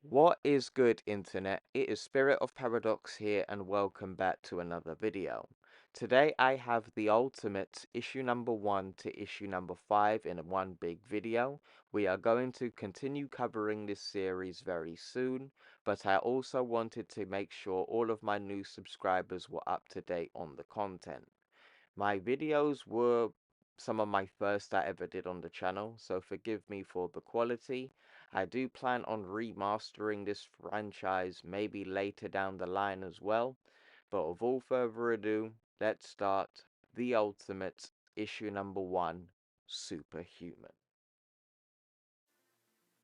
What is good, internet? It is Spirit of Paradox here, and welcome back to another video. Today I have the Ultimate issue number 1 to issue number 5 in one big video. We are going to continue covering this series very soon, but I also wanted to make sure all of my new subscribers were up to date on the content. My videos were some of my first I ever did on the channel, so forgive me for the quality. I do plan on remastering this franchise maybe later down the line as well. But with all further ado, let's start The Ultimate issue number 1, Superhuman.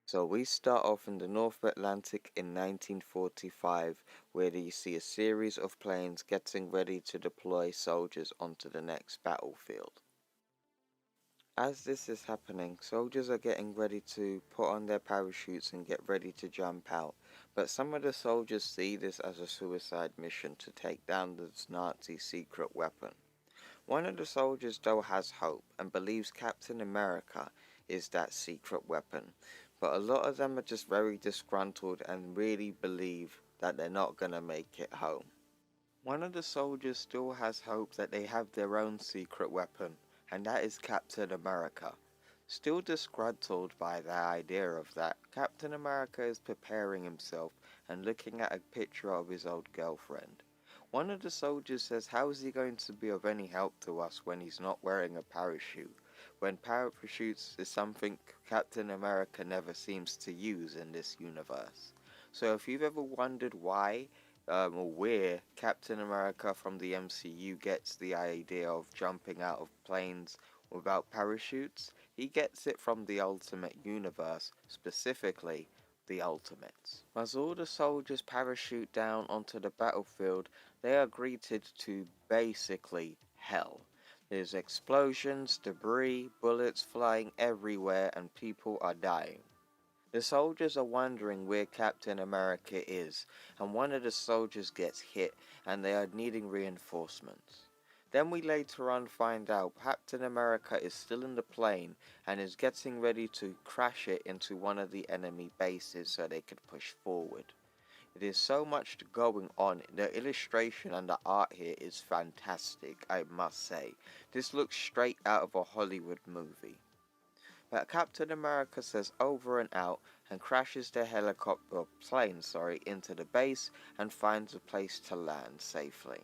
So we start off in the North Atlantic in 1945, where you see a series of planes getting ready to deploy soldiers onto the next battlefield. As this is happening, soldiers are getting ready to put on their parachutes and get ready to jump out, but some of the soldiers see this as a suicide mission to take down this Nazi secret weapon. One of the soldiers though has hope and believes Captain America is that secret weapon, but a lot of them are just very disgruntled and really believe that they're not gonna make it home. One of the soldiers still has hope that they have their own secret weapon, and that is Captain America. Still disgruntled by the idea of that, Captain America is preparing himself and looking at a picture of his old girlfriend. One of the soldiers says, how is he going to be of any help to us when he's not wearing a parachute, when parachutes is something Captain America never seems to use in this universe. So if you've ever wondered why or where Captain America from the MCU gets the idea of jumping out of planes without parachutes, he gets it from the Ultimate Universe, specifically the Ultimates. As all the soldiers parachute down onto the battlefield, they are greeted to basically hell. There's explosions, debris, bullets flying everywhere, and people are dying. The soldiers are wondering where Captain America is, and one of the soldiers gets hit and they are needing reinforcements. Then we later on find out Captain America is still in the plane and is getting ready to crash it into one of the enemy bases so they could push forward. It is so much going on. The illustration and the art here is fantastic, I must say. This looks straight out of a Hollywood movie. But Captain America says over and out and crashes their plane into the base and finds a place to land safely.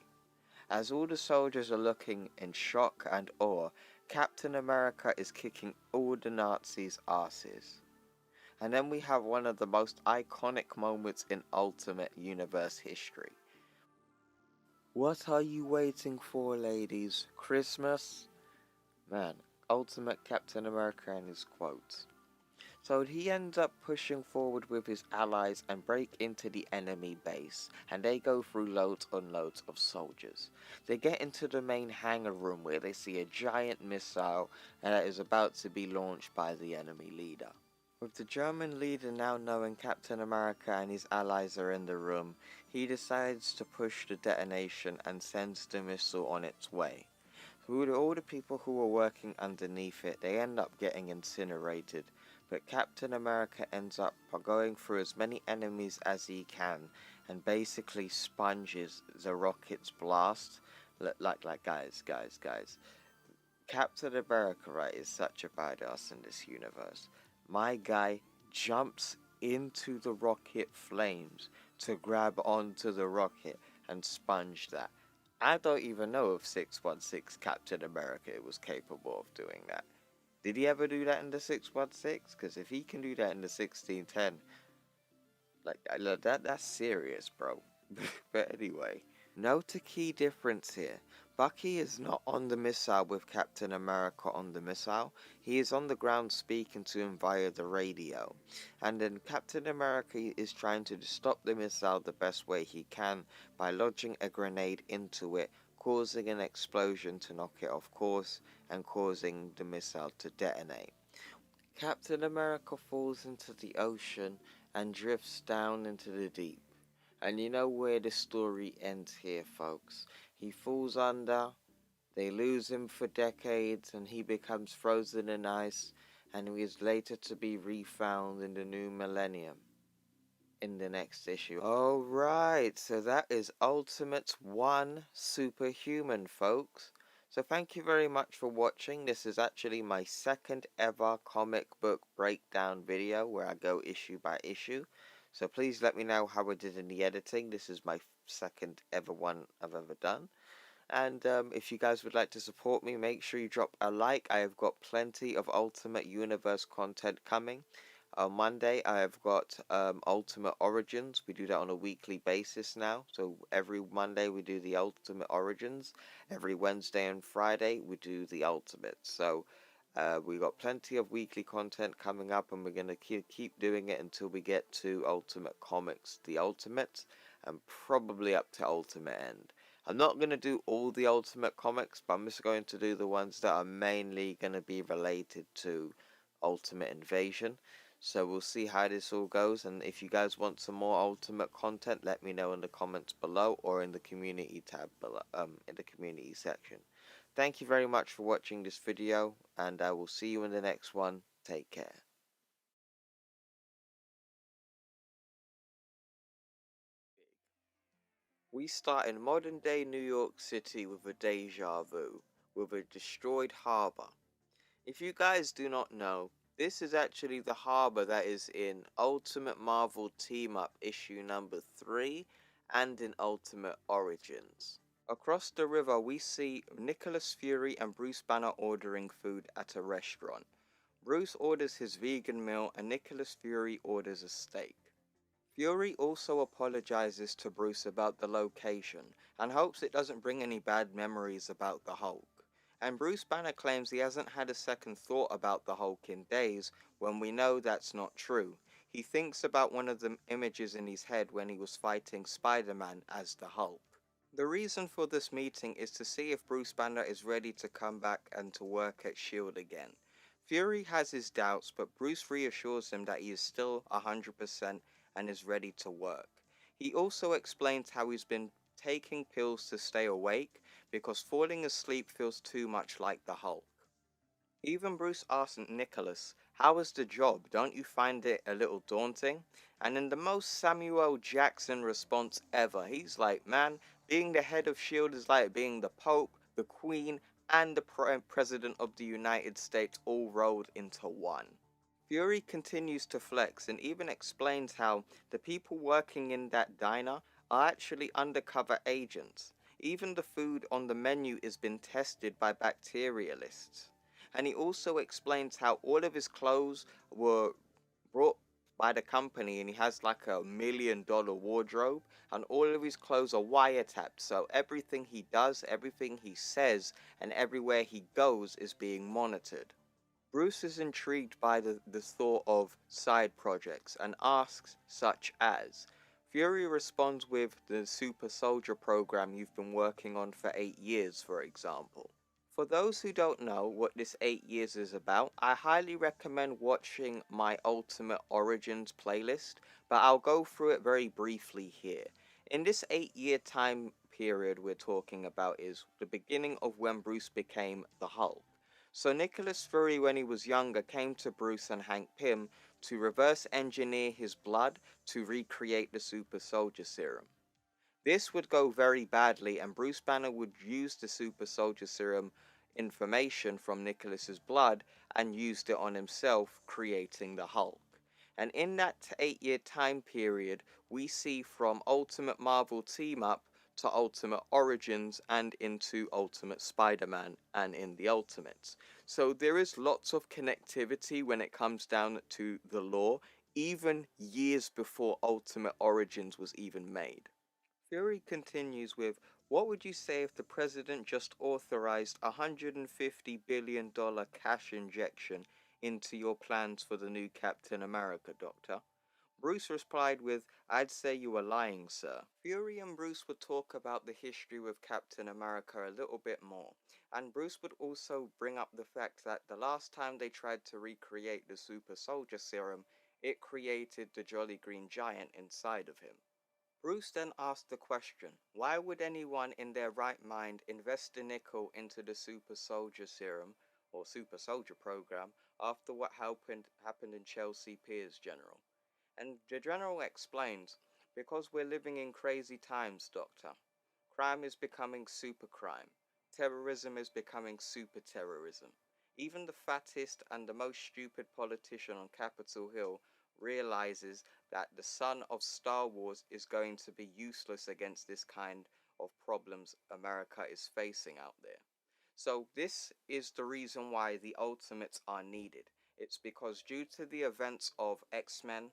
As all the soldiers are looking in shock and awe, Captain America is kicking all the Nazis' asses. And then we have one of the most iconic moments in Ultimate Universe history. What are you waiting for, ladies? Christmas? Man, Ultimate Captain America and his quotes. So he ends up pushing forward with his allies and break into the enemy base, and they go through loads and loads of soldiers. They get into the main hangar room where they see a giant missile that is about to be launched by the enemy leader. With the German leader now knowing Captain America and his allies are in the room, he decides to push the detonation and sends the missile on its way. All the people who were working underneath it, they end up getting incinerated, but Captain America ends up going through as many enemies as he can and basically sponges the rocket's blast. Guys. Captain America, right, is such a badass in this universe. My guy jumps into the rocket flames to grab onto the rocket and sponge that. I don't even know if 616 Captain America was capable of doing that. Did he ever do that in the 616? Because if he can do that in the 1610, that's serious, bro. But anyway, note a key difference here. Bucky is not on the missile with Captain America on the missile. He is on the ground speaking to him via the radio. And then Captain America is trying to stop the missile the best way he can by lodging a grenade into it, causing an explosion to knock it off course and causing the missile to detonate. Captain America falls into the ocean and drifts down into the deep. And you know where the story ends here, folks. He falls under, they lose him for decades, and he becomes frozen in ice, and he is later to be refound in the new millennium. in the next issue. Alright, so that is Ultimate 1 Superhuman, folks. So thank you very much for watching. This is actually my second ever comic book breakdown video where I go issue by issue. So please let me know how I did in the editing. This is my second ever one I've ever done. And if you guys would like to support me, make sure you drop a like. I have got plenty of Ultimate Universe content coming. On Monday, I have got Ultimate Origins. We do that on a weekly basis now. So every Monday, we do the Ultimate Origins. Every Wednesday and Friday, we do the Ultimates. So we got plenty of weekly content coming up, and we're going to keep doing it until we get to Ultimate Comics, the Ultimates, and probably up to Ultimate End. I'm not going to do all the Ultimate Comics, but I'm just going to do the ones that are mainly going to be related to Ultimate Invasion. So we'll see how this all goes, and if you guys want some more Ultimate content, let me know in the comments below or in the community tab below, in the community section. Thank you very much for watching this video, and I will see you in the next one. Take care. We start in modern day New York City with a deja vu, with a destroyed harbor. If you guys do not know, this is actually the harbor that is in Ultimate Marvel Team Up issue number 3 and in Ultimate Origins. Across the river we see Nicholas Fury and Bruce Banner ordering food at a restaurant. Bruce orders his vegan meal and Nicholas Fury orders a steak. Fury also apologizes to Bruce about the location and hopes it doesn't bring any bad memories about the Hulk. And Bruce Banner claims he hasn't had a second thought about the Hulk in days, when we know that's not true. He thinks about one of the images in his head when he was fighting Spider-Man as the Hulk. The reason for this meeting is to see if Bruce Banner is ready to come back and to work at S.H.I.E.L.D. again. Fury has his doubts, but Bruce reassures him that he is still 100% and is ready to work. He also explains how he's been taking pills to stay awake because falling asleep feels too much like the Hulk. Even Bruce asks Nicholas, "How was the job? Don't you find it a little daunting?" And in the most Samuel Jackson response ever, he's like, "Man, being the head of S.H.I.E.L.D. is like being the Pope, the Queen, and the President of the United States all rolled into one." Fury continues to flex and even explains how the people working in that diner are actually undercover agents. Even the food on the menu is been tested by bacterialists. And he also explains how all of his clothes were brought by the company, and he has like $1 million wardrobe, and all of his clothes are wiretapped, so everything he does, everything he says, and everywhere he goes is being monitored. Bruce is intrigued by the thought of side projects and asks such as, Fury responds with the super soldier program you've been working on for 8 years, for example. For those who don't know what this 8 years is about, I highly recommend watching my Ultimate Origins playlist, but I'll go through it very briefly here. In this 8-year time period we're talking about is the beginning of when Bruce became the Hulk. So Nicholas Fury, when he was younger, came to Bruce and Hank Pym to reverse engineer his blood to recreate the super soldier serum. This would go very badly, and Bruce Banner would use the super soldier serum information from Nicholas's blood and used it on himself, creating the Hulk. And in that 8-year time period, we see from Ultimate Marvel Team Up to Ultimate Origins and into Ultimate Spider-Man and in the Ultimates. So there is lots of connectivity when it comes down to the lore, even years before Ultimate Origins was even made. Fury continues with, what would you say if the president just authorized $150 billion cash injection into your plans for the new Captain America, Doctor? Bruce replied with, I'd say you are lying, sir. Fury and Bruce would talk about the history with Captain America a little bit more, and Bruce would also bring up the fact that the last time they tried to recreate the super soldier serum, it created the Jolly Green Giant inside of him. Bruce then asked the question, why would anyone in their right mind invest a nickel into the super soldier serum, or super soldier program, after what happened in Chelsea Piers, General? And the general explains, because we're living in crazy times, Doctor. Crime is becoming super crime. Terrorism is becoming super terrorism. Even the fattest and the most stupid politician on Capitol Hill realizes that the son of Star Wars is going to be useless against this kind of problems America is facing out there. So this is the reason why the Ultimates are needed. It's because due to the events of X-Men,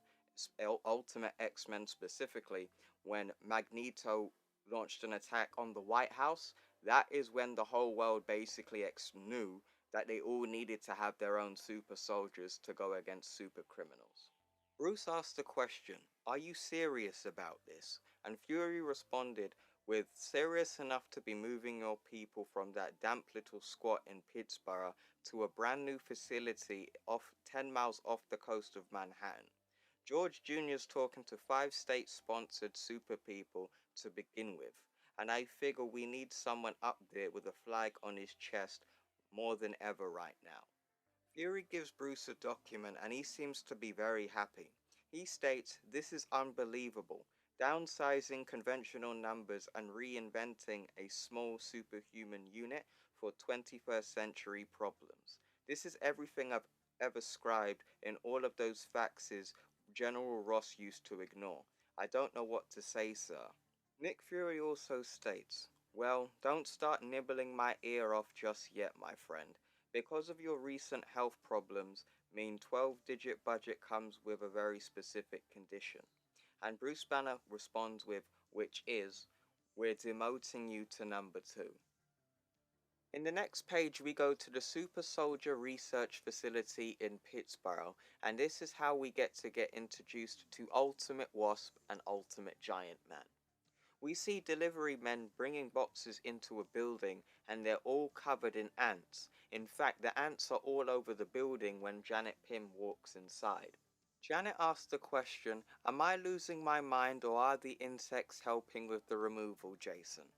Ultimate X-Men specifically, when Magneto launched an attack on the White House, that is when the whole world basically knew that they all needed to have their own super soldiers to go against super criminals. Bruce asked the question, "Are you serious about this?" And Fury responded with, "Serious enough to be moving your people from that damp little squat in Pittsburgh to a brand new facility off 10 miles off the coast of Manhattan. George Jr.'s talking to 5 state-sponsored super people to begin with, and I figure we need someone up there with a flag on his chest more than ever right now." Fury gives Bruce a document and he seems to be very happy. He states, "This is unbelievable. Downsizing conventional numbers and reinventing a small superhuman unit for 21st century problems. This is everything I've ever scribed in all of those faxes General Ross used to ignore. I don't know what to say, sir." Nick Fury also states, "Well, don't start nibbling my ear off just yet, my friend. Because of your recent health problems, mean 12-digit budget comes with a very specific condition." And Bruce Banner responds with, which is, "We're demoting you to number 2. In the next page, we go to the Super Soldier Research Facility in Pittsburgh, and this is how we get introduced to Ultimate Wasp and Ultimate Giant Man. We see delivery men bringing boxes into a building and they're all covered in ants. In fact, the ants are all over the building when Janet Pym walks inside. Janet asks the question, "Am I losing my mind or are the insects helping with the removal, Jason?"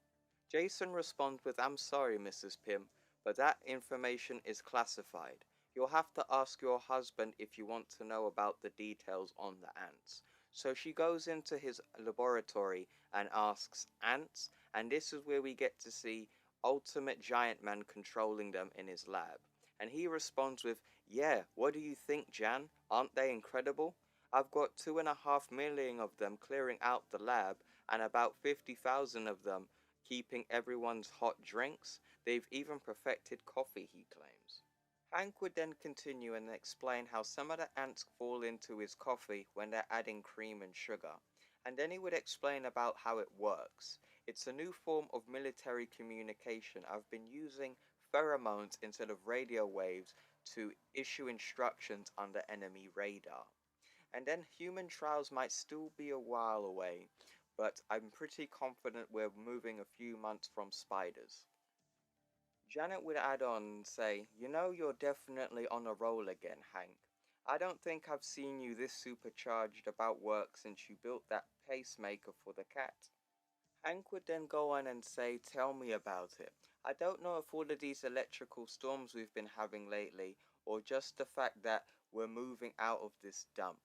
Jason responds with, "I'm sorry, Mrs. Pym, but that information is classified. You'll have to ask your husband if you want to know about the details on the ants." So she goes into his laboratory and asks, "Ants?" And this is where we get to see Ultimate Giant Man controlling them in his lab. And he responds with, "Yeah, what do you think, Jan? Aren't they incredible? I've got 2.5 million of them clearing out the lab, and about 50,000 of them keeping everyone's hot drinks. They've even perfected coffee," he claims. Hank would then continue and explain how some of the ants fall into his coffee when they're adding cream and sugar. And then he would explain about how it works. "It's a new form of military communication. I've been using pheromones instead of radio waves to issue instructions under enemy radar. And then human trials might still be a while away, but I'm pretty confident we're moving a few months from spiders." Janet would add on and say, "You know, you're definitely on a roll again, Hank. I don't think I've seen you this supercharged about work since you built that pacemaker for the cat." Hank would then go on and say, "Tell me about it. I don't know if all of these electrical storms we've been having lately, or just the fact that we're moving out of this dump.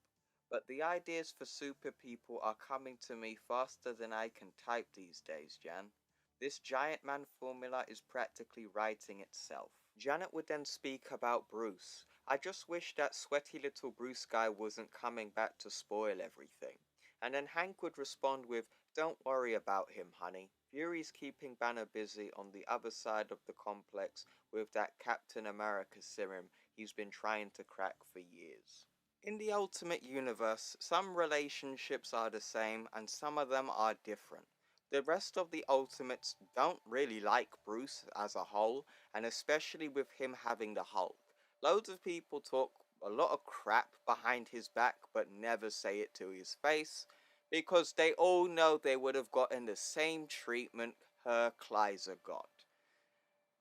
But the ideas for super people are coming to me faster than I can type these days, Jan. This giant man formula is practically writing itself." Janet would then speak about Bruce. "I just wish that sweaty little Bruce guy wasn't coming back to spoil everything." And then Hank would respond with, "Don't worry about him, honey. Fury's keeping Banner busy on the other side of the complex with that Captain America serum he's been trying to crack for years." In the Ultimate Universe, some relationships are the same and some of them are different. The rest of the Ultimates don't really like Bruce as a whole, and especially with him having the Hulk. Loads of people talk a lot of crap behind his back but never say it to his face, because they all know they would have gotten the same treatment Herr Kleiser got.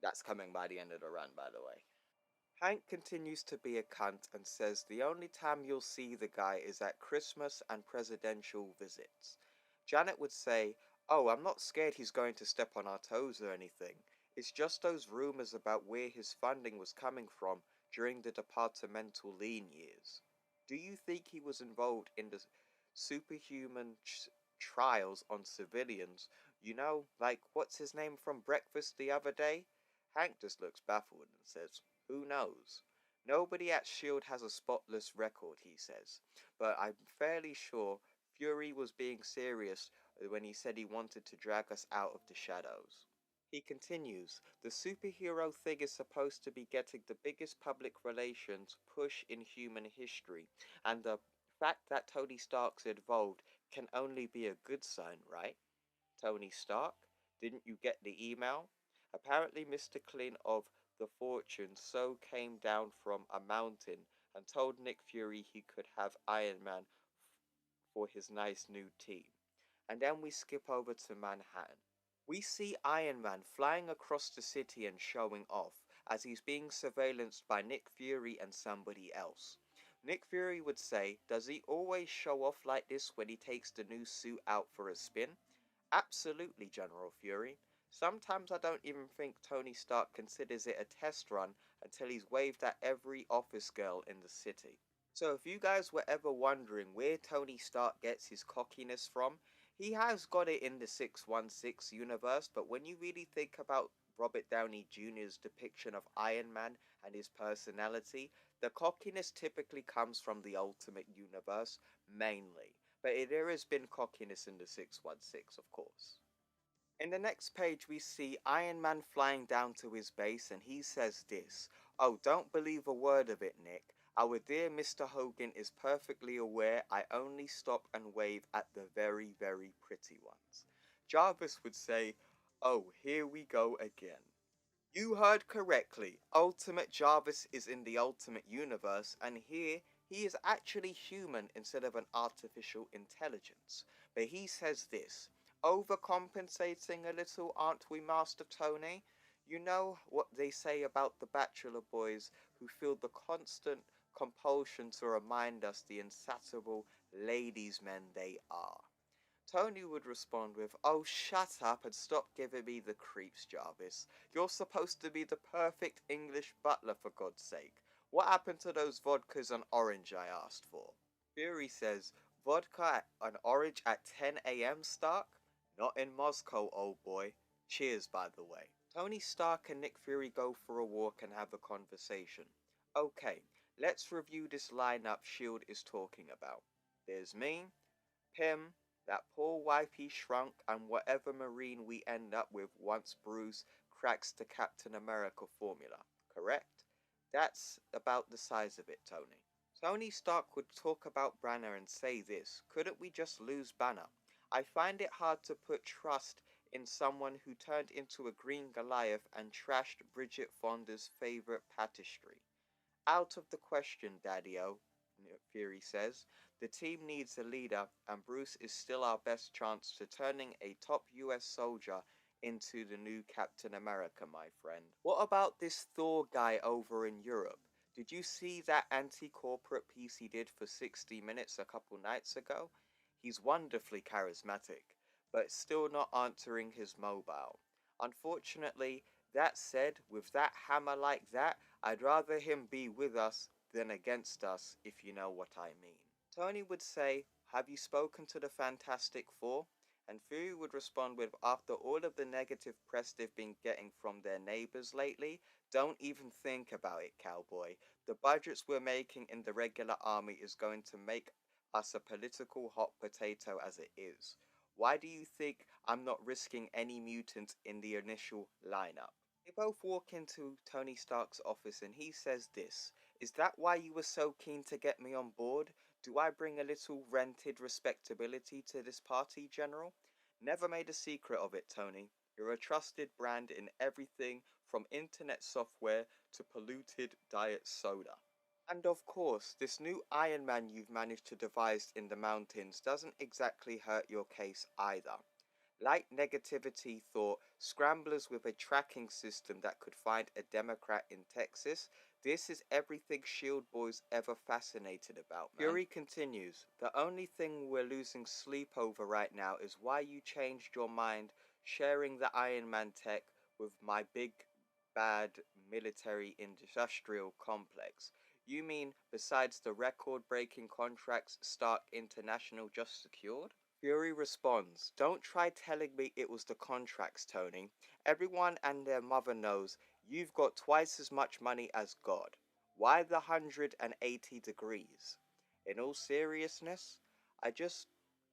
That's coming by the end of the run, by the way. Hank continues to be a cunt and says the only time you'll see the guy is at Christmas and presidential visits. Janet would say, "Oh, I'm not scared he's going to step on our toes or anything. It's just those rumors about where his funding was coming from during the departmental lean years." Do you think he was involved in the superhuman trials on civilians? You know, like what's his name from Breakfast the other day? Hank just looks baffled and says, "Who knows?" Nobody at S.H.I.E.L.D. has a spotless record, he says, but I'm fairly sure Fury was being serious when he said he wanted to drag us out of the shadows. He continues, the superhero thing is supposed to be getting the biggest public relations push in human history, and the fact that Tony Stark's involved can only be a good sign, right? Tony Stark? Didn't you get the email? Apparently Mr. Clint of the Fortune so came down from a mountain and told Nick Fury he could have Iron Man for his nice new team. And then we skip over to Manhattan. We see Iron Man flying across the city and showing off as he's being surveillanced by Nick Fury and somebody else. Nick Fury would say, does he always show off like this when he takes the new suit out for a spin? Absolutely, General Fury. Sometimes I don't even think Tony Stark considers it a test run until he's waved at every office girl in the city. So if you guys were ever wondering where Tony Stark gets his cockiness from, he has got it in the 616 universe, but when you really think about Robert Downey Jr.'s depiction of Iron Man and his personality, the cockiness typically comes from the Ultimate Universe, mainly. But there has been cockiness in the 616, of course. In the next page we see Iron Man flying down to his base and he says this, "Oh, don't believe a word of it, Nick. Our dear Mr. Hogan is perfectly aware I only stop and wave at the very, very pretty ones." Jarvis would say, "Oh, here we go again." You heard correctly. Ultimate Jarvis is in the Ultimate Universe, and here he is actually human instead of an artificial intelligence. But he says this, overcompensating a little, aren't we, Master Tony? You know what they say about the bachelor boys who feel the constant compulsion to remind us the insatiable ladies' men they are. Tony would respond with, "Oh, shut up and stop giving me the creeps, Jarvis. You're supposed to be the perfect English butler, for God's sake. What happened to those vodkas and orange I asked for?" Fury says, "Vodka and orange at 10 a.m., Stark? Not in Moscow, old boy. Cheers, by the way." Tony Stark and Nick Fury go for a walk and have a conversation. Okay, let's review this lineup S.H.I.E.L.D. is talking about. There's me, Pym, that poor wife he shrunk, and whatever Marine we end up with once Bruce cracks the Captain America formula, correct? That's about the size of it, Tony. Tony Stark would talk about Banner and say this, couldn't we just lose Banner? I find it hard to put trust in someone who turned into a green Goliath and trashed Bridget Fonda's favourite pastry. Out of the question, Daddy-O, Fury says. The team needs a leader, and Bruce is still our best chance to turning a top US soldier into the new Captain America, my friend. What about this Thor guy over in Europe? Did you see that anti-corporate piece he did for 60 Minutes a couple nights ago? He's wonderfully charismatic, but still not answering his mobile. Unfortunately, that said, with that hammer like that, I'd rather him be with us than against us, if you know what I mean. Tony would say, have you spoken to the Fantastic Four? And Fury would respond with, after all of the negative press they've been getting from their neighbors lately, don't even think about it, cowboy. The budgets we're making in the regular army is going to make us a political hot potato as it is. Why do you think I'm not risking any mutants in the initial lineup? They both walk into Tony Stark's office and he says this, is that why you were so keen to get me on board? Do I bring a little rented respectability to this party, General? Never made a secret of it, Tony. You're a trusted brand in everything from internet software to polluted diet soda. And of course, this new Iron Man you've managed to devise in the mountains doesn't exactly hurt your case either. Light negativity thought, scramblers with a tracking system that could find a Democrat in Texas, this is everything S.H.I.E.L.D. boys ever fascinated about, man. Fury continues, the only thing we're losing sleep over right now is why you changed your mind sharing the Iron Man tech with my big bad military industrial complex. You mean besides the record-breaking contracts Stark International just secured? Fury responds, "Don't try telling me it was the contracts, Tony. Everyone and their mother knows you've got twice as much money as God. Why the 180 degrees? In all seriousness, I just,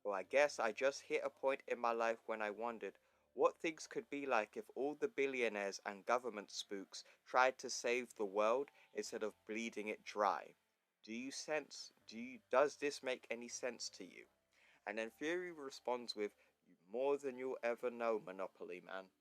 I guess I just hit a point in my life when I wondered what things could be like if all the billionaires and government spooks tried to save the world instead of bleeding it dry. Does this make any sense to you?" And then Fury responds with, "You more than you'll ever know, Monopoly Man."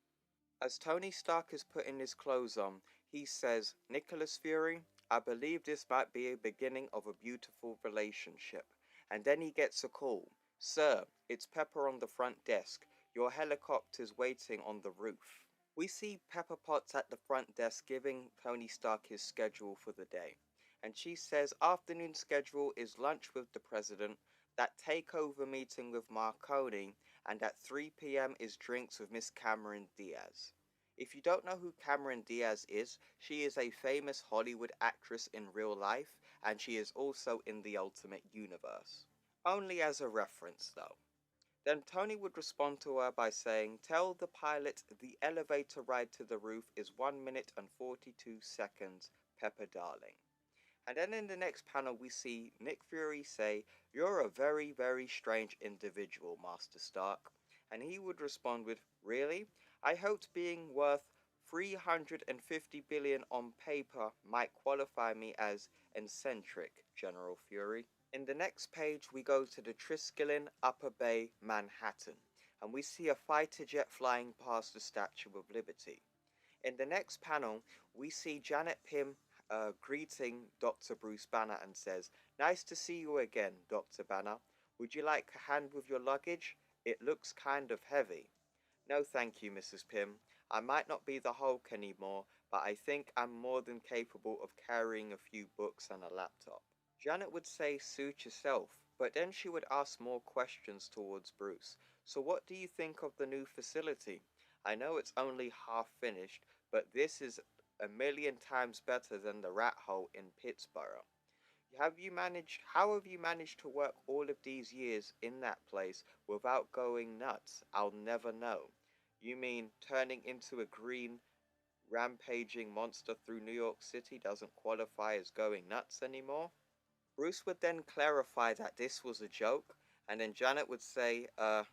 As Tony Stark is putting his clothes on, he says, "Nicholas Fury, I believe this might be a beginning of a beautiful relationship." And then he gets a call. "Sir, it's Pepper on the front desk. Your helicopter's waiting on the roof." We see Pepper Potts at the front desk giving Tony Stark his schedule for the day. And she says afternoon schedule is lunch with the president, that takeover meeting with Marconi, and at 3 p.m. is drinks with Miss Cameron Diaz. If you don't know who Cameron Diaz is, she is a famous Hollywood actress in real life, and she is also in the Ultimate Universe. Only as a reference, though. Then Tony would respond to her by saying, "Tell the pilot the elevator ride to the roof is 1 minute and 42 seconds, Pepper darling." And then in the next panel we see Nick Fury say, "You're a very, very strange individual, Master Stark." And he would respond with, "Really? I hoped being worth 350 billion on paper might qualify me as eccentric, General Fury." In the next page we go to the Triskelion Upper Bay, Manhattan, and we see a fighter jet flying past the Statue of Liberty. In the next panel, we see Janet Pym greeting Dr. Bruce Banner and says, "Nice to see you again, Dr. Banner. Would you like a hand with your luggage? It looks kind of heavy." "No thank you, Mrs. Pym. I might not be the Hulk anymore, but I think I'm more than capable of carrying a few books and a laptop." Janet would say, "Suit yourself," but then she would ask more questions towards Bruce. "So what do you think of the new facility? I know it's only half finished, but this is a million times better than the rat hole in Pittsburgh. How have you managed to work all of these years in that place without going nuts? I'll never know." "You mean turning into a green, rampaging monster through New York City doesn't qualify as going nuts anymore?" Bruce would then clarify that this was a joke, and then Janet would say,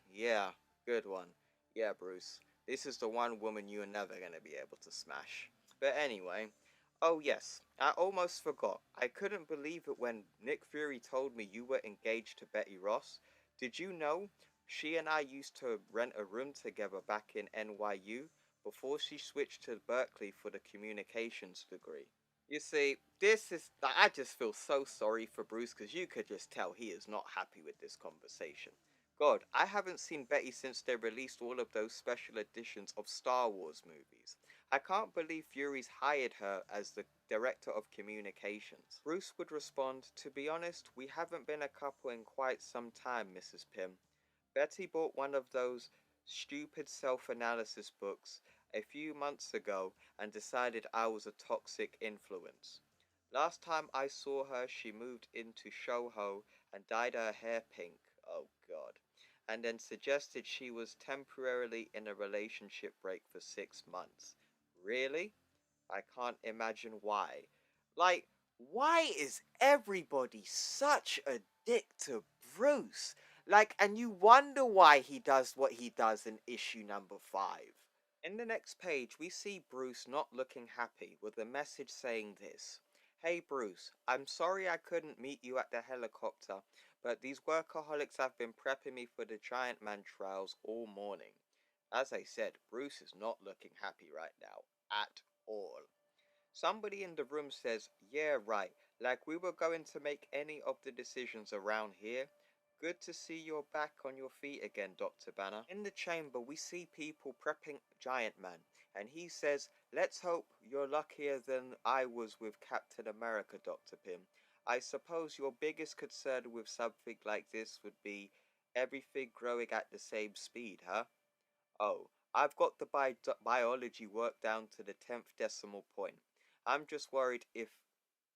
yeah, good one. Yeah, Bruce, this is the one woman you're never gonna be able to smash." But anyway, oh yes, I almost forgot. I couldn't believe it when Nick Fury told me you were engaged to Betty Ross. Did you know she and I used to rent a room together back in NYU before she switched to Berkeley for the communications degree? You see, I just feel so sorry for Bruce because you could just tell he is not happy with this conversation. God, I haven't seen Betty since they released all of those special editions of Star Wars movies. I can't believe Fury's hired her as the director of communications. Bruce would respond, "To be honest, we haven't been a couple in quite some time, Mrs. Pym. Betty bought one of those stupid self-analysis books a few months ago and decided I was a toxic influence. Last time I saw her, she moved into Soho and dyed her hair pink. Oh god. And then suggested she was temporarily in a relationship break for 6 months. Really? I can't imagine why. Like, why is everybody such a dick to Bruce? Like, and you wonder why he does what he does in issue number 5. In the next page, we see Bruce not looking happy with a message saying this. "Hey Bruce, I'm sorry I couldn't meet you at the helicopter, but these workaholics have been prepping me for the Giant Man trials all morning." As I said, Bruce is not looking happy right now. At all. Somebody in the room says, "Yeah, right, like we were going to make any of the decisions around here." "Good to see you're back on your feet again, Dr. Banner." In the chamber, we see people prepping Giant Man, and he says, "Let's hope you're luckier than I was with Captain America, Dr. Pym. I suppose your biggest concern with something like this would be everything growing at the same speed, huh?" "Oh, I've got the biology worked down to the 10th decimal point. I'm just worried if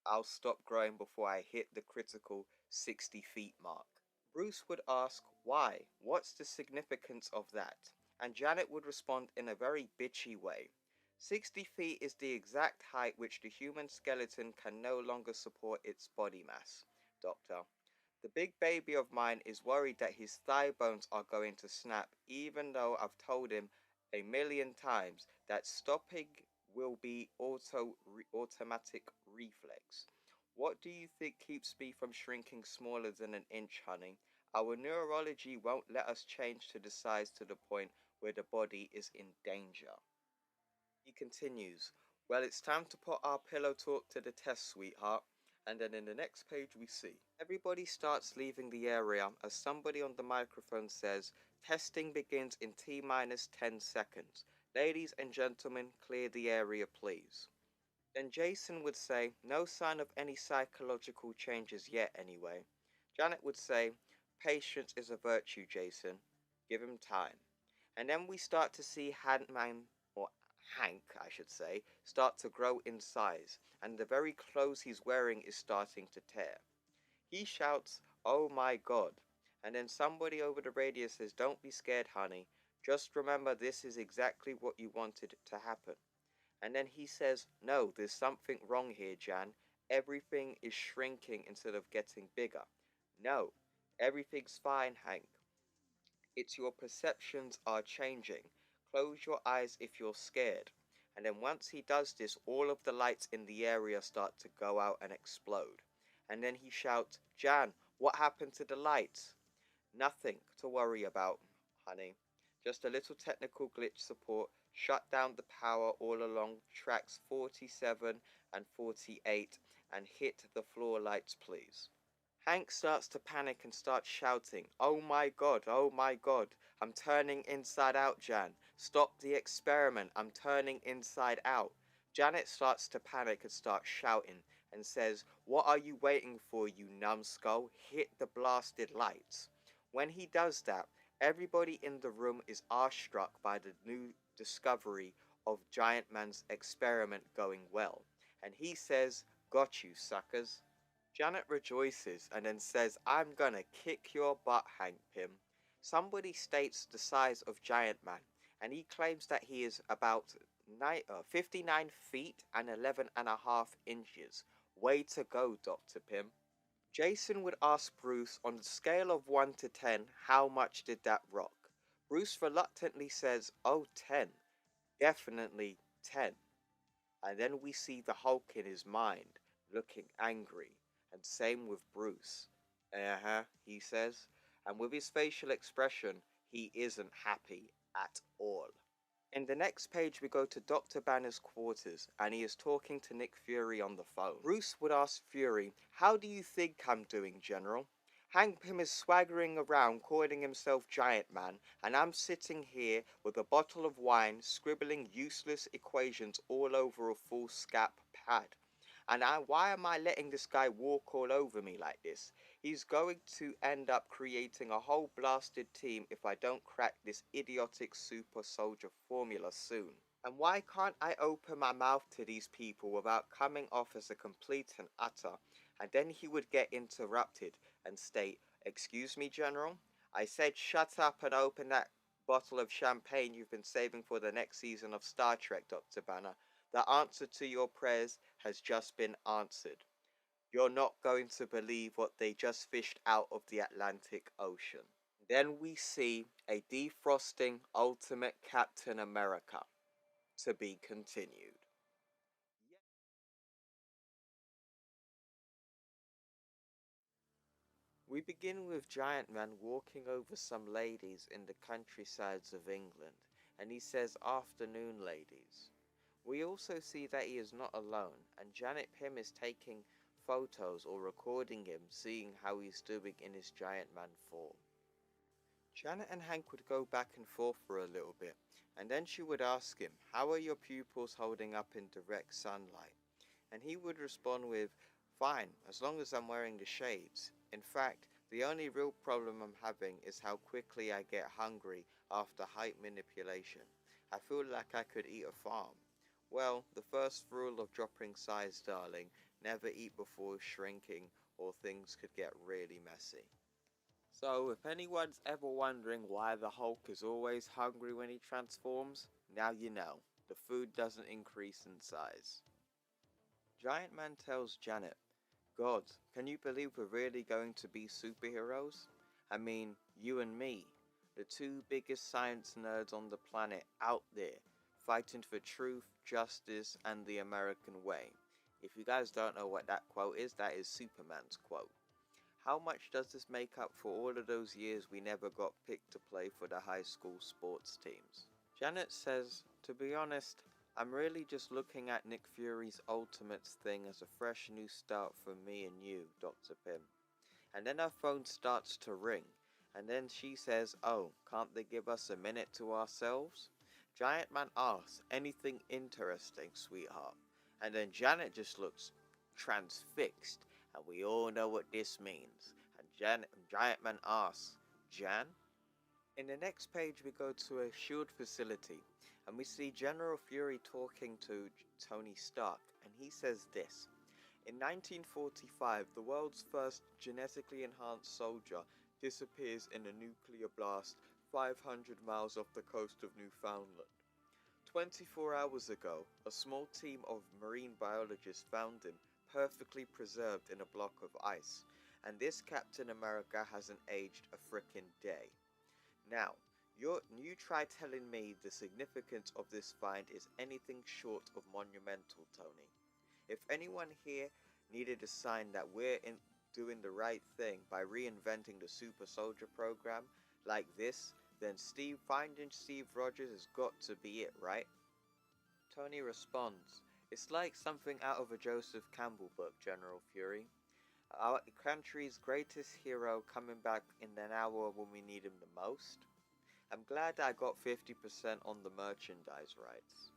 I'll stop growing before I hit the critical 60 feet mark. Bruce would ask, why? What's the significance of that? And Janet would respond in a very bitchy way. 60 feet is the exact height which the human skeleton can no longer support its body mass, Doctor. The big baby of mine is worried that his thigh bones are going to snap, even though I've told him a million times that stopping will be automatic reflex. What do you think keeps me from shrinking smaller than an inch, honey? Our neurology won't let us change to the size to the point where the body is in danger. He continues, well, it's time to put our pillow talk to the test, sweetheart. And then in the next page we see everybody starts leaving the area as somebody on the microphone says, testing begins in T minus 10 seconds. Ladies and gentlemen, clear the area please. Then Jason would say, no sign of any psychological changes yet anyway. Janet would say, patience is a virtue, Jason. Give him time. And then we start to see or Hank, I should say, start to grow in size, and the very clothes he's wearing is starting to tear. He shouts, oh my god. And then somebody over the radio says, don't be scared, honey. Just remember this is exactly what you wanted to happen. And then he says, no, there's something wrong here, Jan. Everything is shrinking instead of getting bigger. No, everything's fine, Hank. It's your perceptions are changing. Close your eyes if you're scared. And then once he does this, all of the lights in the area start to go out and explode. And then he shouts, Jan, what happened to the lights? Nothing to worry about, honey. Just a little technical glitch support. Shut down the power all along tracks 47 and 48 and hit the floor lights, please. Hank starts to panic and starts shouting, oh my god, I'm turning inside out, Jan. Stop the experiment, I'm turning inside out. Janet starts to panic and starts shouting and says, what are you waiting for, you numbskull? Hit the blasted lights. When he does that, everybody in the room is awestruck by the new discovery of Giant Man's experiment going well. And he says, got you, suckers. Janet rejoices and then says, I'm gonna kick your butt, Hank Pym. Somebody states the size of Giant Man, and he claims that he is about 59 feet and 11.5 inches. Way to go, Dr. Pym. Jason would ask Bruce on the scale of 1 to 10, how much did that rock? Bruce reluctantly says, oh, 10. Definitely 10. And then we see the Hulk in his mind, looking angry. And same with Bruce. He says. And with his facial expression, he isn't happy at all. In the next page we go to Dr. Banner's quarters and he is talking to Nick Fury on the phone. Bruce would ask Fury, how do you think I'm doing, General? Hank Pym is swaggering around calling himself Giant Man and I'm sitting here with a bottle of wine scribbling useless equations all over a foolscap pad. And why am I letting this guy walk all over me like this? He's going to end up creating a whole blasted team if I don't crack this idiotic super soldier formula soon. And why can't I open my mouth to these people without coming off as a complete and utter? And then he would get interrupted and state, excuse me, General? I said shut up and open that bottle of champagne you've been saving for the next season of Star Trek, Dr. Banner. The answer to your prayers has just been answered. You're not going to believe what they just fished out of the Atlantic Ocean. Then we see a defrosting Ultimate Captain America. To be continued. We begin with Giant Man walking over some ladies in the countrysides of England, and he says, afternoon, ladies. We also see that he is not alone, and Janet Pym is taking photos or recording him, seeing how he's doing in his Giant Man form. Janet and Hank would go back and forth for a little bit, and then she would ask him, how are your pupils holding up in direct sunlight? And he would respond with, fine, as long as I'm wearing the shades. In fact, the only real problem I'm having is how quickly I get hungry after height manipulation. I feel like I could eat a farm. Well, the first rule of dropping size, darling, never eat before shrinking or things could get really messy. So, if anyone's ever wondering why the Hulk is always hungry when he transforms, now you know. The food doesn't increase in size. Giant Man tells Janet, God, can you believe we're really going to be superheroes? I mean, you and me, the two biggest science nerds on the planet out there, fighting for truth, justice, and the American way. If you guys don't know what that quote is, that is Superman's quote. How much does this make up for all of those years we never got picked to play for the high school sports teams? Janet says, to be honest, I'm really just looking at Nick Fury's Ultimates thing as a fresh new start for me and you, Dr. Pym. And then her phone starts to ring, and then she says, oh, can't they give us a minute to ourselves? Giant Man asks, anything interesting, sweetheart? And then Janet just looks transfixed, and we all know what this means. And Giant Man asks, Jan? In the next page we go to a SHIELD facility, and we see General Fury talking to Tony Stark, and he says this. In 1945, the world's first genetically enhanced soldier disappears in a nuclear blast 500 miles off the coast of Newfoundland. 24 hours ago, a small team of marine biologists found him perfectly preserved in a block of ice, and this Captain America hasn't aged a frickin' day. Now, you try telling me the significance of this find is anything short of monumental, Tony. If anyone here needed a sign that we're doing the right thing by reinventing the Super Soldier program like this, then finding Steve Rogers has got to be it, right? Tony responds, it's like something out of a Joseph Campbell book, General Fury. Our country's greatest hero coming back in an hour when we need him the most. I'm glad I got 50% on the merchandise rights.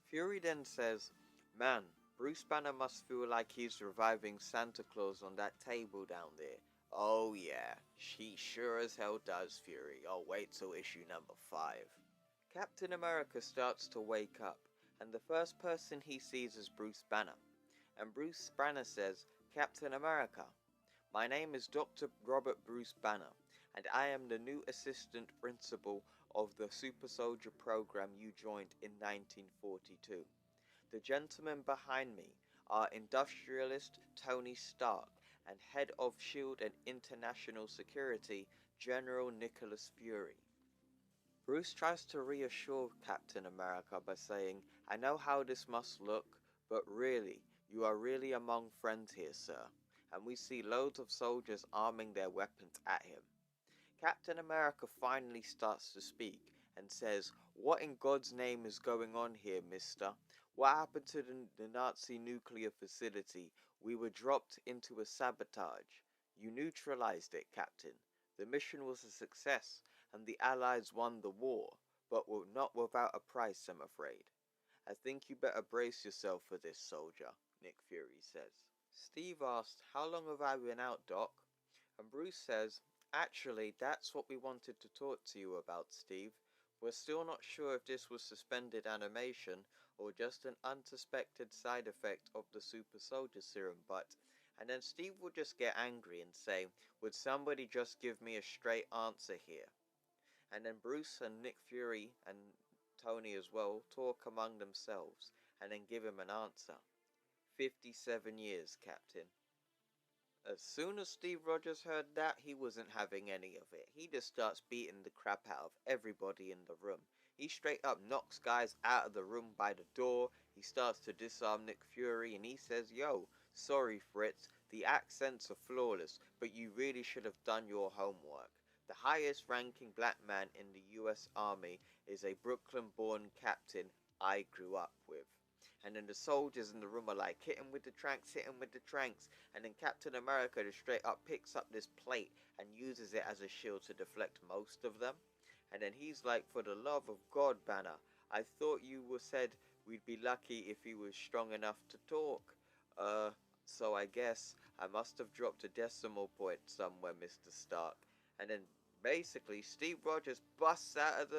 Fury then says, man, Bruce Banner must feel like he's reviving Santa Claus on that table down there. Oh yeah, she sure as hell does, Fury. I'll wait till issue number 5. Captain America starts to wake up, and the first person he sees is Bruce Banner. And Bruce Banner says, Captain America, my name is Dr. Robert Bruce Banner, and I am the new assistant principal of the Super Soldier program you joined in 1942. The gentlemen behind me are industrialist Tony Stark and head of SHIELD and International Security, General Nicholas Fury. Bruce tries to reassure Captain America by saying, I know how this must look, but really, you are really among friends here, sir. And we see loads of soldiers arming their weapons at him. Captain America finally starts to speak and says, what in God's name is going on here, mister? What happened to the Nazi nuclear facility? We were dropped into a sabotage. You neutralized it, Captain. The mission was a success, and the Allies won the war, but were not without a price, I'm afraid. I think you better brace yourself for this, soldier, Nick Fury says. Steve asks, how long have I been out, Doc? And Bruce says, actually, that's what we wanted to talk to you about, Steve. We're still not sure if this was suspended animation or just an unsuspected side effect of the super soldier serum, but... And then Steve will just get angry and say, would somebody just give me a straight answer here? And then Bruce and Nick Fury and Tony as well talk among themselves and then give him an answer. 57 years, Captain. As soon as Steve Rogers heard that, he wasn't having any of it. He just starts beating the crap out of everybody in the room. He straight up knocks guys out of the room by the door. He starts to disarm Nick Fury and he says, yo, sorry Fritz, the accents are flawless, but you really should have done your homework. The highest ranking black man in the US Army is a Brooklyn-born captain I grew up with. And then the soldiers in the room are like, hit him with the tranks, hit him with the tranks. And then Captain America just straight up picks up this plate and uses it as a shield to deflect most of them. And then he's like, for the love of God, Banner, I thought you said we'd be lucky if he was strong enough to talk. So I guess I must have dropped a decimal point somewhere, Mr. Stark. And then basically Steve Rogers busts out of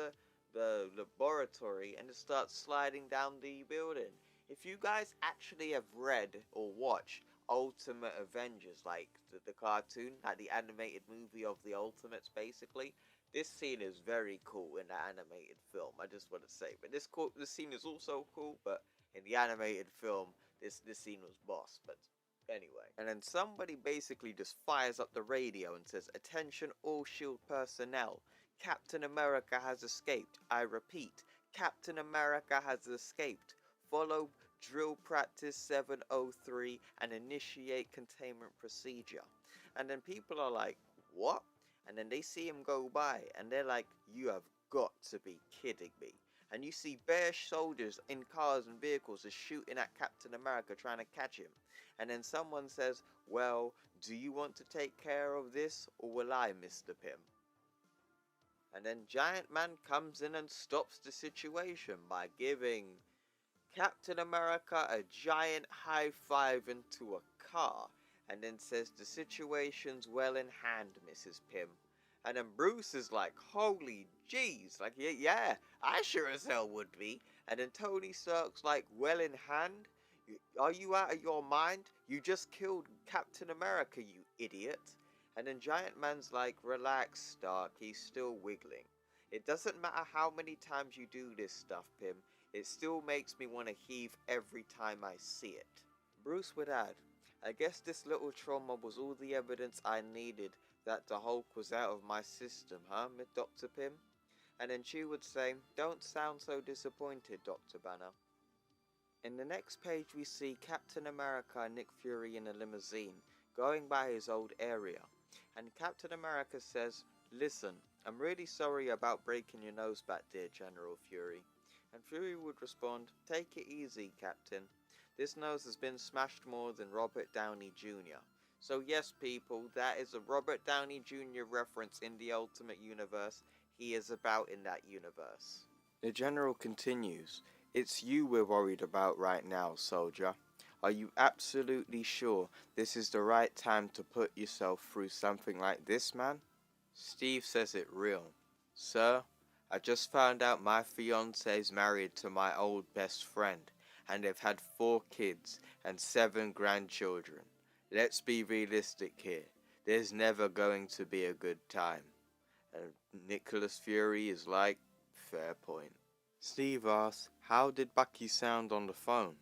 the laboratory and starts sliding down the building. If you guys actually have read or watched Ultimate Avengers, like the cartoon, like the animated movie of the Ultimates, basically, this scene is very cool in the animated film. I just want to say, but this scene is also cool, but in the animated film, this scene was boss. But anyway, and then somebody basically just fires up the radio and says, "Attention, all Shield personnel! Captain America has escaped. I repeat, Captain America has escaped. Follow drill practice 703 and initiate containment procedure." And then people are like, "What?" And then they see him go by and they're like, "You have got to be kidding me." And you see bare soldiers in cars and vehicles just shooting at Captain America trying to catch him. And then someone says, "Well, do you want to take care of this or will I, Mr. Pym?" And then Giant Man comes in and stops the situation by giving Captain America a giant high five into a car, and then says, "The situation's well in hand, Mrs. Pym." And then Bruce is like, "Holy jeez, like, yeah, I sure as hell would be." And then Tony Stark's like, "Well in hand? Are you out of your mind? You just killed Captain America, you idiot." And then Giant Man's like, "Relax, Stark, he's still wiggling. It doesn't matter how many times you do this stuff, Pym. It still makes me want to heave every time I see it." Bruce would add, "I guess this little trauma was all the evidence I needed that the Hulk was out of my system, huh, Dr. Pym?" And then she would say, "Don't sound so disappointed, Dr. Banner." In the next page we see Captain America and Nick Fury in a limousine, going by his old area. And Captain America says, "Listen, I'm really sorry about breaking your nose back there, General Fury." And Fury would respond, "Take it easy, Captain. This nose has been smashed more than Robert Downey Jr. So yes, people, that is a Robert Downey Jr. reference in the Ultimate Universe. He is about in that universe. The General continues, "It's you we're worried about right now, soldier. Are you absolutely sure this is the right time to put yourself through something like this, man?" Steve says it real. "Sir, I just found out my fiance's married to my old best friend, and they've had 4 kids and 7 grandchildren. Let's be realistic here. There's never going to be a good time." And Nicholas Fury is like, "Fair point." Steve asks, "How did Bucky sound on the phone?"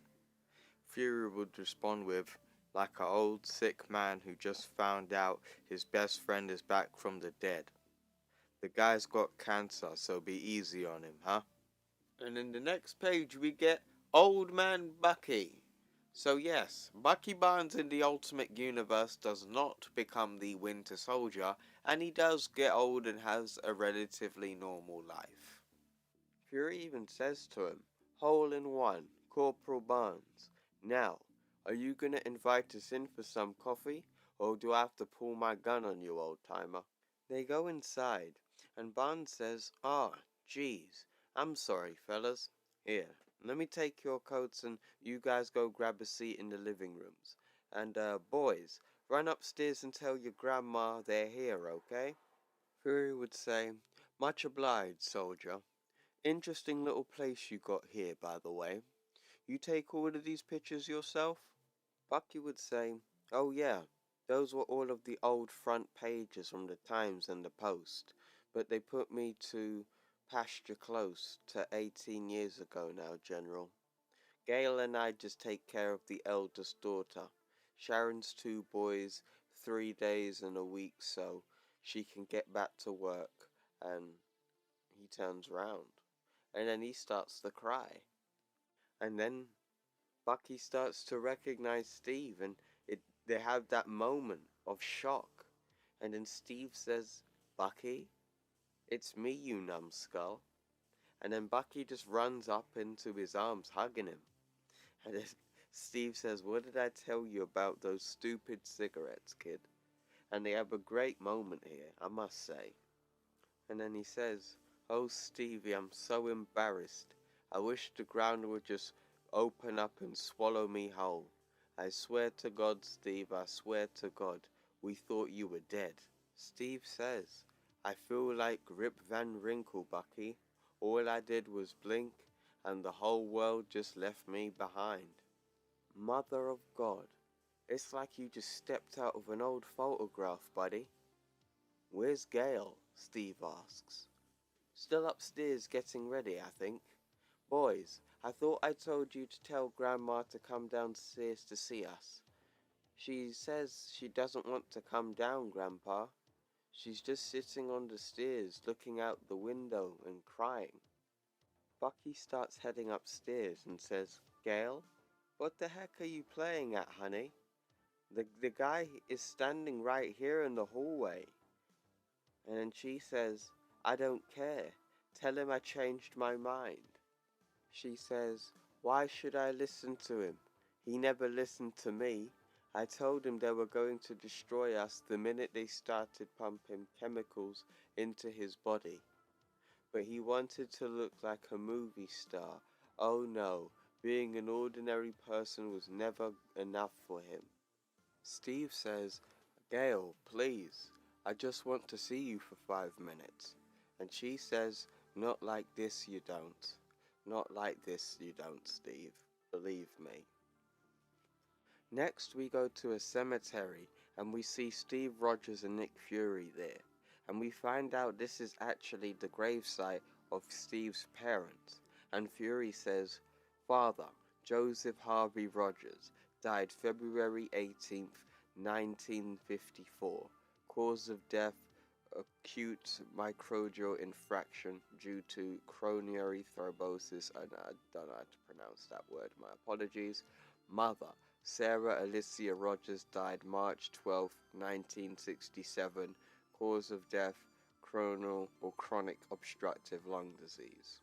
Fury would respond with, "Like an old sick man who just found out his best friend is back from the dead. The guy's got cancer, so be easy on him, huh?" And in the next page we get Old Man Bucky. So yes, Bucky Barnes in the Ultimate Universe does not become the Winter Soldier, and he does get old and has a relatively normal life. Fury even says to him, "Hole in one, Corporal Barnes. Now, are you gonna invite us in for some coffee, or do I have to pull my gun on you, old timer?" They go inside, and Barnes says, geez, I'm sorry, fellas. Here, let me take your coats and you guys go grab a seat in the living rooms. And, boys, run upstairs and tell your grandma they're here, okay?" Fury would say, "Much obliged, soldier. Interesting little place you got here, by the way. You take all of these pictures yourself?" Bucky would say, "Oh yeah, those were all of the old front pages from the Times and the Post, but they put me to pasture close to 18 years ago now, General. Gail and I just take care of the eldest daughter. Sharon's 2 boys, 3 days and a week so she can get back to work." And he turns round, and then he starts to cry. And then Bucky starts to recognize Steve, and they have that moment of shock. And then Steve says, "Bucky, it's me, you numbskull." And then Bucky just runs up into his arms, hugging him. And then Steve says, "What did I tell you about those stupid cigarettes, kid?" And they have a great moment here, I must say. And then he says, "Oh, Stevie, I'm so embarrassed. I wish the ground would just open up and swallow me whole. I swear to God, Steve, I swear to God, we thought you were dead." Steve says, "I feel like Rip Van Winkle, Bucky. All I did was blink, and the whole world just left me behind. Mother of God, it's like you just stepped out of an old photograph, buddy. Where's Gail? Steve asks. Still upstairs getting ready, I think. Boys, I thought I told you to tell Grandma to come downstairs to see us. She says she doesn't want to come down, Grandpa. She's just sitting on the stairs looking out the window and crying. Bucky starts heading upstairs and says, Gail, what the heck are you playing at, honey? The guy is standing right here in the hallway. And then she says, I don't care. Tell him I changed my mind. She says, why should I listen to him? He never listened to me. I told him they were going to destroy us the minute they started pumping chemicals into his body. But he wanted to look like a movie star. Oh no, being an ordinary person was never enough for him. Steve says, Gail, please, I just want to see you for 5 minutes. And she says, not like this you don't. Not like this you don't, Steve. Believe me. Next we go to a cemetery and we see Steve Rogers and Nick Fury there. And we find out this is actually the gravesite of Steve's parents. And Fury says, Father, Joseph Harvey Rogers, died February 18th, 1954. Cause of death, acute microbial infraction due to coronary thrombosis. And I don't know how to pronounce that word, my apologies. Mother, Sarah Alicia Rogers, died March 12, 1967. Cause of death, coronal or chronic obstructive lung disease.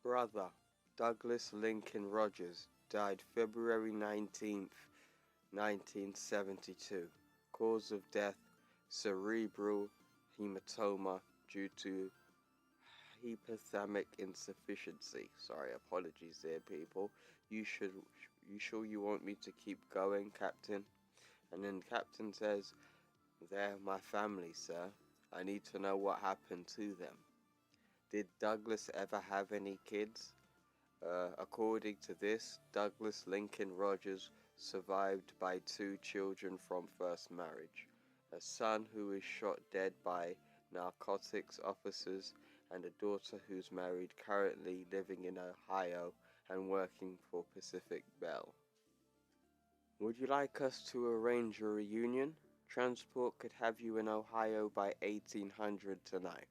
Brother, Douglas Lincoln Rogers, died February 19th, 1972. Cause of death, cerebral hematoma due to hypothalamic insufficiency. Sorry, apologies there, people. You sure you want me to keep going, Captain? And then Captain says, they're my family, sir. I need to know what happened to them. Did Douglas ever have any kids? According to this, Douglas Lincoln Rogers survived by 2 children from first marriage. A son who was shot dead by narcotics officers and a daughter who's married, currently living in Ohio and working for Pacific Bell. Would you like us to arrange a reunion? Transport could have you in Ohio by 1800 tonight.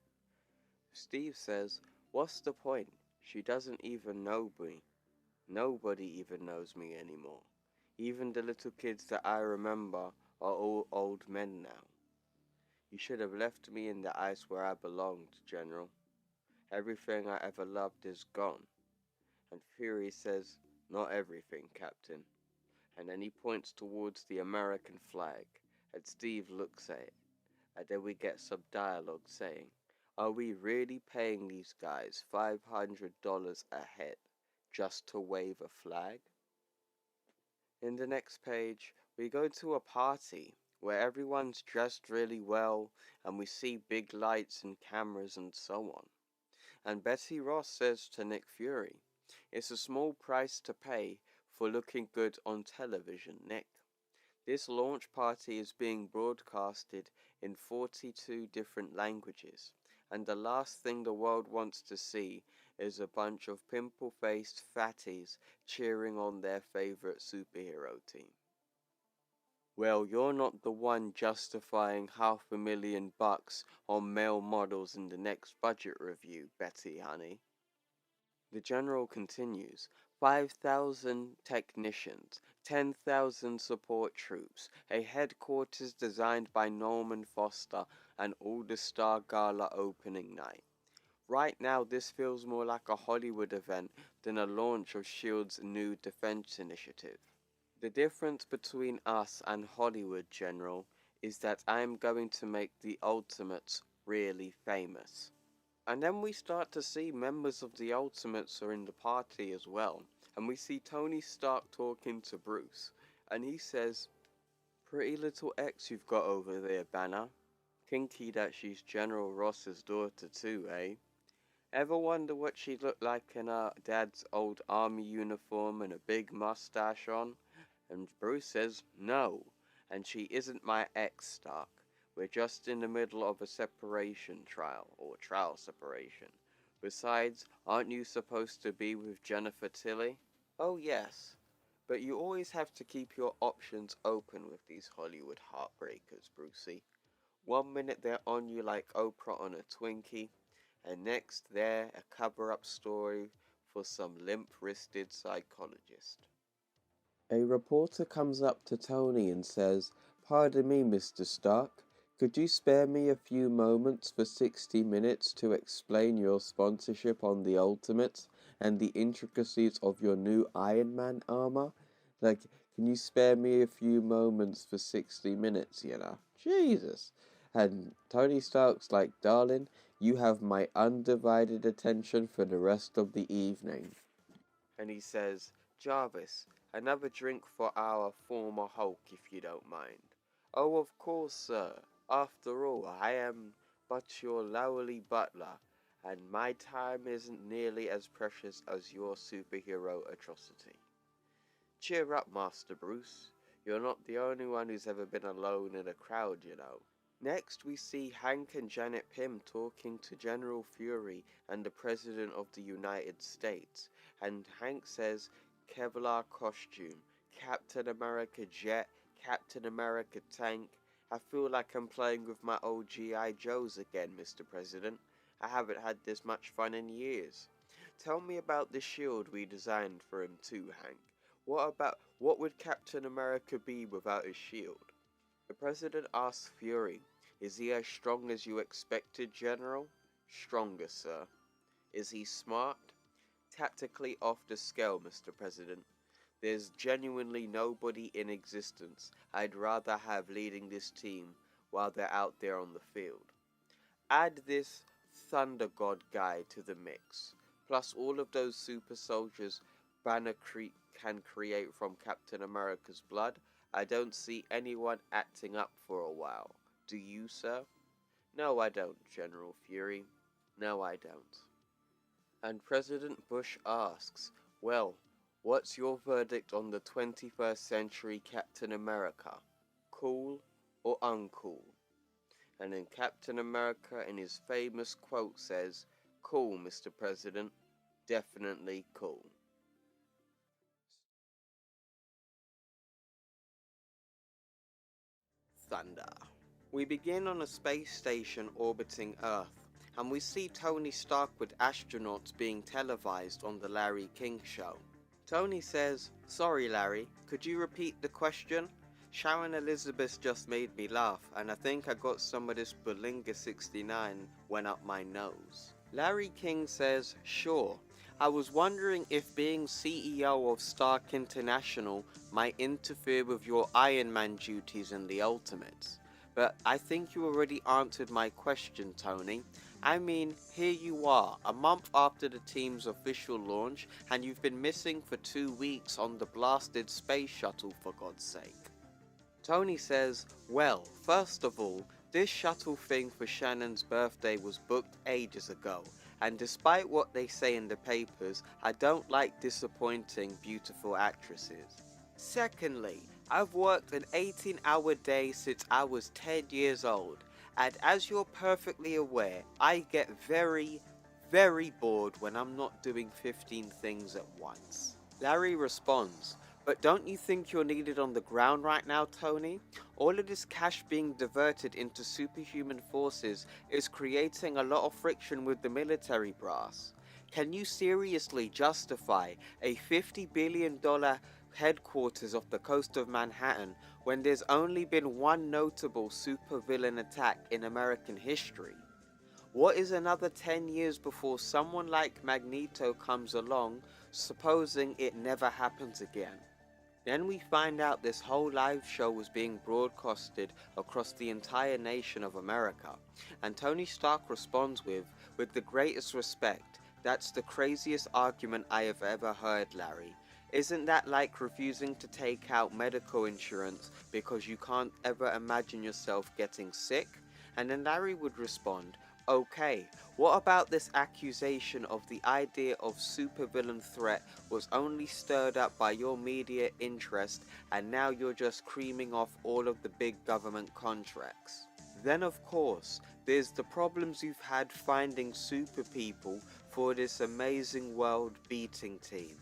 Steve says, what's the point? She doesn't even know me. Nobody even knows me anymore. Even the little kids that I remember are all old men now. You should have left me in the ice where I belonged, General. Everything I ever loved is gone. And Fury says, not everything, Captain. And then he points towards the American flag, and Steve looks at it. And then we get some dialogue saying, are we really paying these guys $500 a head just to wave a flag? In the next page, we go to a party where everyone's dressed really well and we see big lights and cameras and so on. And Betty Ross says to Nick Fury, it's a small price to pay for looking good on television, Nick. This launch party is being broadcasted in 42 different languages, and the last thing the world wants to see is a bunch of pimple-faced fatties cheering on their favorite superhero team. Well, you're not the one justifying $500,000 on male models in the next budget review, Betty, honey. The General continues, 5,000 technicians, 10,000 support troops, a headquarters designed by Norman Foster, and all-the-star gala opening night. Right now this feels more like a Hollywood event than a launch of S.H.I.E.L.D's new defense initiative. The difference between us and Hollywood, General, is that I'm going to make the Ultimates really famous. And then we start to see members of the Ultimates are in the party as well. And we see Tony Stark talking to Bruce. And he says, pretty little ex you've got over there, Banner. Kinky that she's General Ross's daughter too, eh? Ever wonder what she looked like in her dad's old army uniform and a big mustache on? And Bruce says, no, and she isn't my ex, Stark. We're just in the middle of a separation trial, or trial separation. Besides, aren't you supposed to be with Jennifer Tilly? Oh yes, but you always have to keep your options open with these Hollywood heartbreakers, Brucey. One minute they're on you like Oprah on a Twinkie, and next they're a cover-up story for some limp-wristed psychologist. A reporter comes up to Tony and says, "Pardon me, Mr. Stark, could you spare me a few moments for 60 minutes to explain your sponsorship on the Ultimates and the intricacies of your new Iron Man armor? Like, can you spare me a few moments for 60 minutes, you know? Jesus." And Tony Stark's like, "Darling, you have my undivided attention for the rest of the evening." And he says, "Jarvis, another drink for our former Hulk, if you don't mind." "Oh, of course, sir. After all, I am but your lowly butler, and my time isn't nearly as precious as your superhero atrocity." Cheer up, Master Bruce. You're not the only one who's ever been alone in a crowd, you know. Next, we see Hank and Janet Pym talking to General Fury and the President of the United States, and Hank says, "Kevlar costume, Captain America jet, Captain America tank. I feel like I'm playing with my old G.I. Joes again, Mr. President. I haven't had this much fun in years. Tell me about the shield we designed for him too, Hank. What would Captain America be without his shield?" The President asks Fury, "Is he as strong as you expected, General?" "Stronger, sir." "Is he smart?" "Tactically off the scale, Mr. President. There's genuinely nobody in existence I'd rather have leading this team while they're out there on the field. Add this Thunder God guy to the mix, plus all of those super soldiers Banner can create from Captain America's blood. I don't see anyone acting up for a while. Do you, sir?" "No, I don't, General Fury. No, I don't." And President Bush asks, "Well, what's your verdict on the 21st century Captain America? Cool or uncool?" And then Captain America in his famous quote says, "Cool, Mr. President. Definitely cool." Thunder. We begin on a space station orbiting Earth, and we see Tony Stark with astronauts being televised on the Larry King Show. Tony says, "Sorry Larry, could you repeat the question? Sharon Elizabeth just made me laugh, and I think I got some of this Berlinga 69 went up my nose." Larry King says, "Sure. I was wondering if being CEO of Stark International might interfere with your Iron Man duties in the Ultimates. But I think you already answered my question, Tony. I mean, here you are, a month after the team's official launch, and you've been missing for 2 weeks on the blasted space shuttle, for God's sake." Tony says, "Well, first of all, this shuttle thing for Shannon's birthday was booked ages ago, and despite what they say in the papers, I don't like disappointing beautiful actresses. Secondly, I've worked an 18-hour day since I was 10 years old, and as you're perfectly aware, I get very, very bored when I'm not doing 15 things at once." Larry responds, "But don't you think you're needed on the ground right now, Tony? All of this cash being diverted into superhuman forces is creating a lot of friction with the military brass. Can you seriously justify a $50 billion headquarters off the coast of Manhattan when there's only been one notable supervillain attack in American history? What is another 10 years before someone like Magneto comes along, supposing it never happens again?" Then we find out this whole live show was being broadcasted across the entire nation of America, and Tony Stark responds with the greatest respect, "That's the craziest argument I have ever heard, Larry. Isn't that like refusing to take out medical insurance because you can't ever imagine yourself getting sick?" And then Larry would respond, Okay, what about this accusation of the idea of supervillain threat was only stirred up by your media interest and now you're just creaming off all of the big government contracts? Then of course, there's the problems you've had finding super people for this amazing world beating team.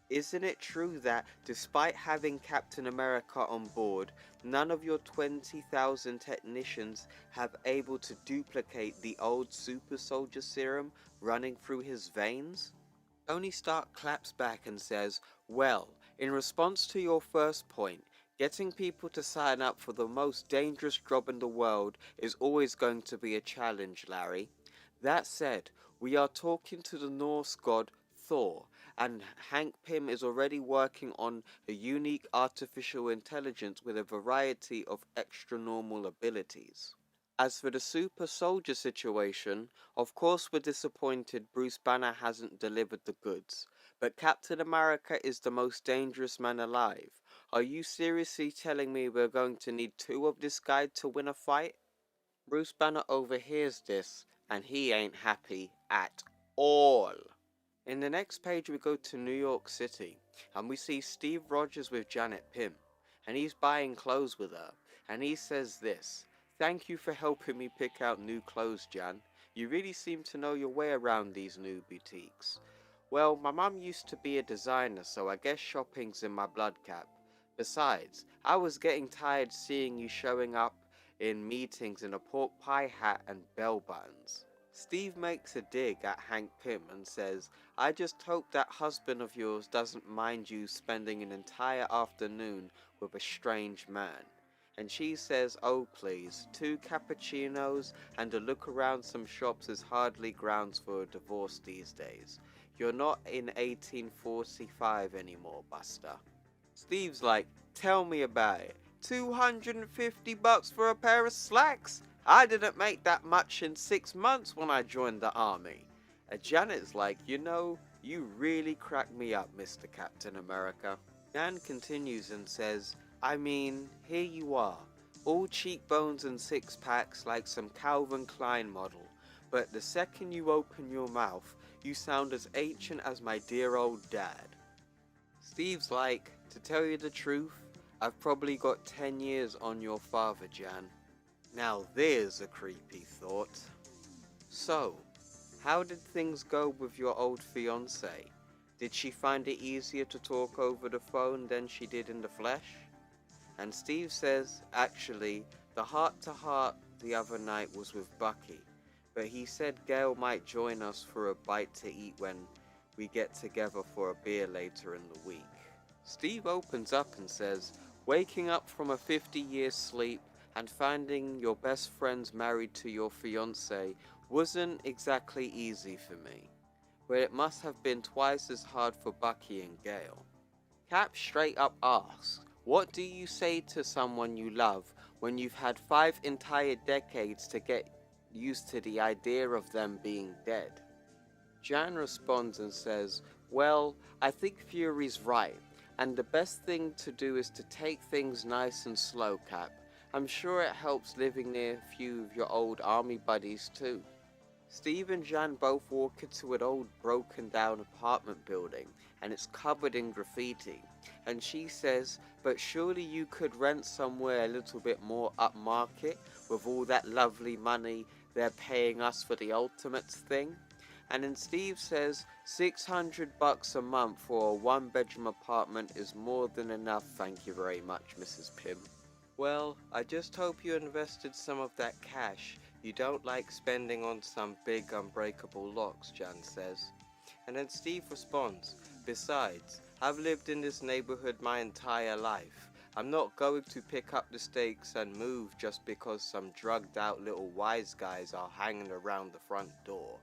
Isn't it true that, despite having Captain America on board, none of your 20,000 technicians have able to duplicate the old super soldier serum running through his veins? Tony Stark claps back and says, well, in response to your first point, getting people to sign up for the most dangerous job in the world is always going to be a challenge, Larry. That said, we are talking to the Norse god Thor, and Hank Pym is already working on a unique artificial intelligence with a variety of extra normal abilities. As for the super soldier situation, of course we're disappointed Bruce Banner hasn't delivered the goods, but Captain America is the most dangerous man alive. Are you seriously telling me we're going to need two of this guy to win a fight? Bruce Banner overhears this, and he ain't happy at all. In the next page we go to New York City, and we see Steve Rogers with Janet Pym, and he's buying clothes with her, and he says this, "Thank you for helping me pick out new clothes, Jan. You really seem to know your way around these new boutiques." "Well, my mum used to be a designer, so I guess shopping's in my blood, Cap. Besides, I was getting tired seeing you showing up in meetings in a pork pie hat and bell buttons." Steve makes a dig at Hank Pym and says, "I just hope that husband of yours doesn't mind you spending an entire afternoon with a strange man." And she says, "Oh please, 2 cappuccinos and a look around some shops is hardly grounds for a divorce these days. You're not in 1845 anymore, Buster." Steve's like, "Tell me about it. $250 for a pair of slacks? I didn't make that much in 6 months when I joined the army." And Janet's like, "You really crack me up, Mr. Captain America." Jan continues and says, "I mean, here you are, all cheekbones and six packs like some Calvin Klein model, but the second you open your mouth, you sound as ancient as my dear old dad." Steve's like, "To tell you the truth, I've probably got 10 years on your father, Jan." Now there's a creepy thought. So, how did things go with your old fiancée? Did she find it easier to talk over the phone than she did in the flesh? And Steve says, actually, the heart-to-heart the other night was with Bucky, but he said Gail might join us for a bite to eat when we get together for a beer later in the week. Steve opens up and says, "Waking up from a 50-year sleep and finding your best friend's married to your fiancé wasn't exactly easy for me, but it must have been twice as hard for Bucky and Gail." Cap straight up asks, "What do you say to someone you love when you've had 5 entire decades to get used to the idea of them being dead?" Jan responds and says, "Well, I think Fury's right, and the best thing to do is to take things nice and slow, Cap. I'm sure it helps living near a few of your old army buddies too." Steve and Jan both walk into an old broken down apartment building, and it's covered in graffiti. And she says, "But surely you could rent somewhere a little bit more upmarket with all that lovely money they're paying us for the Ultimates thing?" And then Steve says, $600 a month for a 1-bedroom apartment is more than enough, thank you very much, Mrs. Pym. "Well, I just hope you invested some of that cash you don't like spending on some big unbreakable locks," Jan says. And then Steve responds, "Besides, I've lived in this neighborhood my entire life. I'm not going to pick up the stakes and move just because some drugged out little wise guys are hanging around the front door."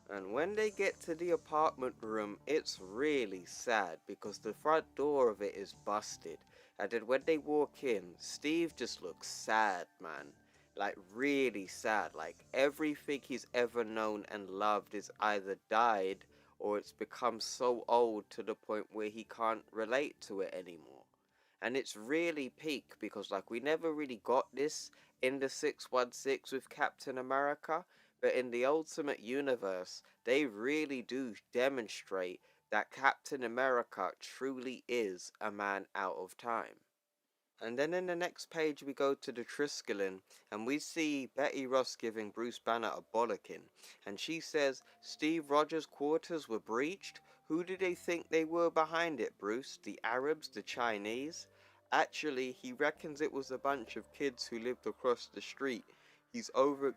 And when they get to the apartment room, it's really sad because the front door of it is busted. And then when they walk in, Steve just looks sad, man. Like really sad. Like everything he's ever known and loved is either died or it's become so old to the point where he can't relate to it anymore. And it's really peak because like we never really got this in the 616 with Captain America, but in the Ultimate Universe, they really do demonstrate that Captain America truly is a man out of time. And then in the next page we go to the Triskelion and we see Betty Ross giving Bruce Banner a bollocking. And she says, Steve Rogers' quarters were breached? Who do they think they were behind it, Bruce? The Arabs? The Chinese? Actually, he reckons it was a bunch of kids who lived across the street. He's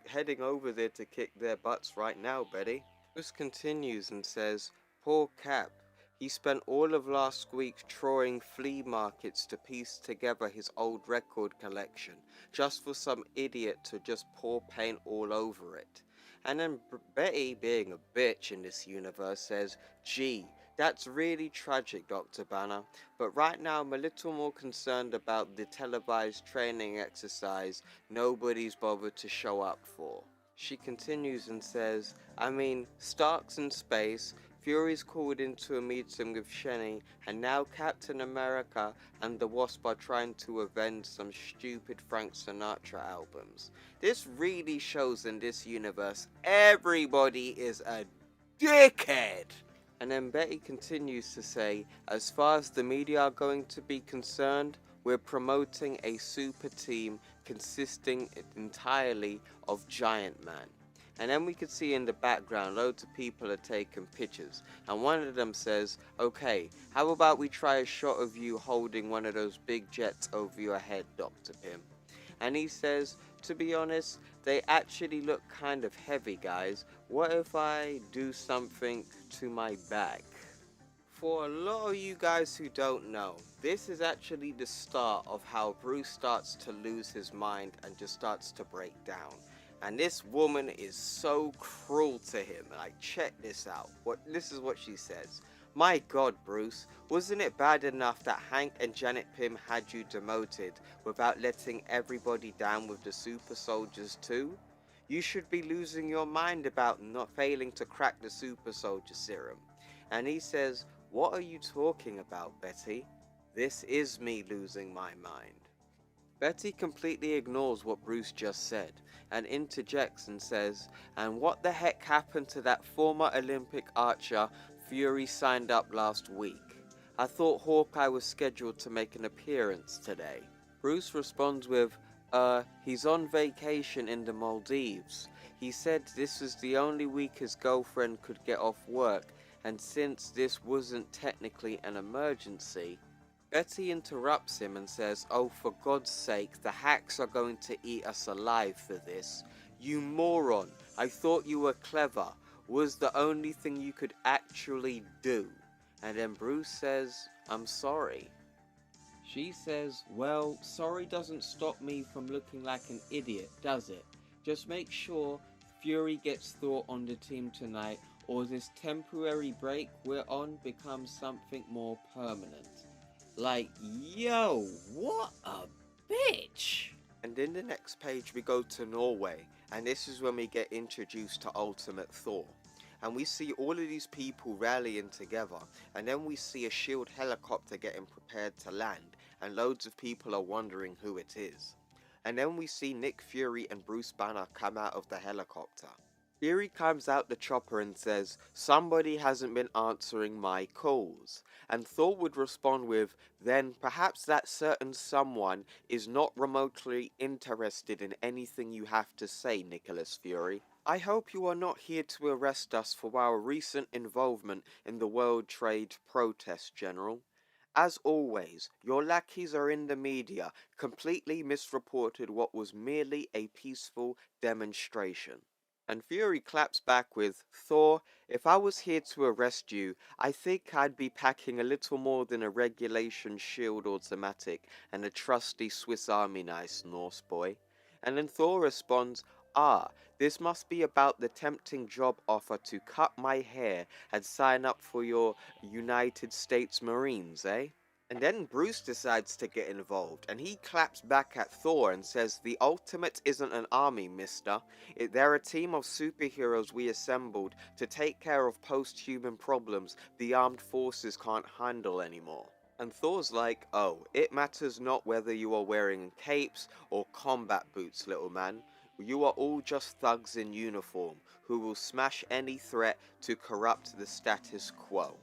heading over there to kick their butts right now, Betty. Bruce continues and says, Poor Cap. He spent all of last week trawling flea markets to piece together his old record collection, just for some idiot to just pour paint all over it. And then Betty, being a bitch in this universe, says, Gee, that's really tragic, Dr. Banner, but right now I'm a little more concerned about the televised training exercise nobody's bothered to show up for. She continues and says, I mean, Stark's in space, Fury's called into a meeting with Shenny, and now Captain America and the Wasp are trying to avenge some stupid Frank Sinatra albums. This really shows in this universe everybody is a dickhead! And then Betty continues to say, as far as the media are going to be concerned, we're promoting a super team consisting entirely of Giant Man. And then we could see in the background loads of people are taking pictures. And one of them says, okay, how about we try a shot of you holding one of those big jets over your head, Dr. Pym? And he says, to be honest, they actually look kind of heavy, guys. What if I do something to my back? For a lot of you guys who don't know, this is actually the start of how Bruce starts to lose his mind and just starts to break down. And this woman is so cruel to him. Like, check this out. This is what she says. My God, Bruce, wasn't it bad enough that Hank and Janet Pym had you demoted without letting everybody down with the super soldiers too? You should be losing your mind about not failing to crack the super soldier serum. And he says, what are you talking about, Betty? This is me losing my mind. Betty completely ignores what Bruce just said and interjects and says, and what the heck happened to that former Olympic archer Fury signed up last week? I thought Hawkeye was scheduled to make an appearance today. Bruce responds with, he's on vacation in the Maldives. He said this was the only week his girlfriend could get off work, and since this wasn't technically an emergency, Betty interrupts him and says, oh, for God's sake, the hacks are going to eat us alive for this. You moron, I thought you were clever. Was the only thing you could actually do. And then Bruce says, I'm sorry. She says, well, sorry doesn't stop me from looking like an idiot, does it? Just make sure Fury gets Thor on the team tonight, or this temporary break we're on becomes something more permanent. Like, yo, what a bitch! And in the next page we go to Norway, and this is when we get introduced to Ultimate Thor. And we see all of these people rallying together, and then we see a shield helicopter getting prepared to land, and loads of people are wondering who it is. And then we see Nick Fury and Bruce Banner come out of the helicopter. Fury climbs out the chopper and says, somebody hasn't been answering my calls. And Thor would respond with, then perhaps that certain someone is not remotely interested in anything you have to say, Nicholas Fury. I hope you are not here to arrest us for our recent involvement in the World Trade protest, General. As always, your lackeys are in the media, completely misreported what was merely a peaceful demonstration. And Fury claps back with, Thor, if I was here to arrest you, I think I'd be packing a little more than a regulation shield automatic and a trusty Swiss Army knife, Norse boy. And then Thor responds, this must be about the tempting job offer to cut my hair and sign up for your United States Marines, eh? And then Bruce decides to get involved, and he claps back at Thor and says, the Ultimate isn't an army, mister. They're a team of superheroes we assembled to take care of post-human problems the armed forces can't handle anymore. And Thor's like, oh, it matters not whether you are wearing capes or combat boots, little man. You are all just thugs in uniform who will smash any threat to corrupt the status quo.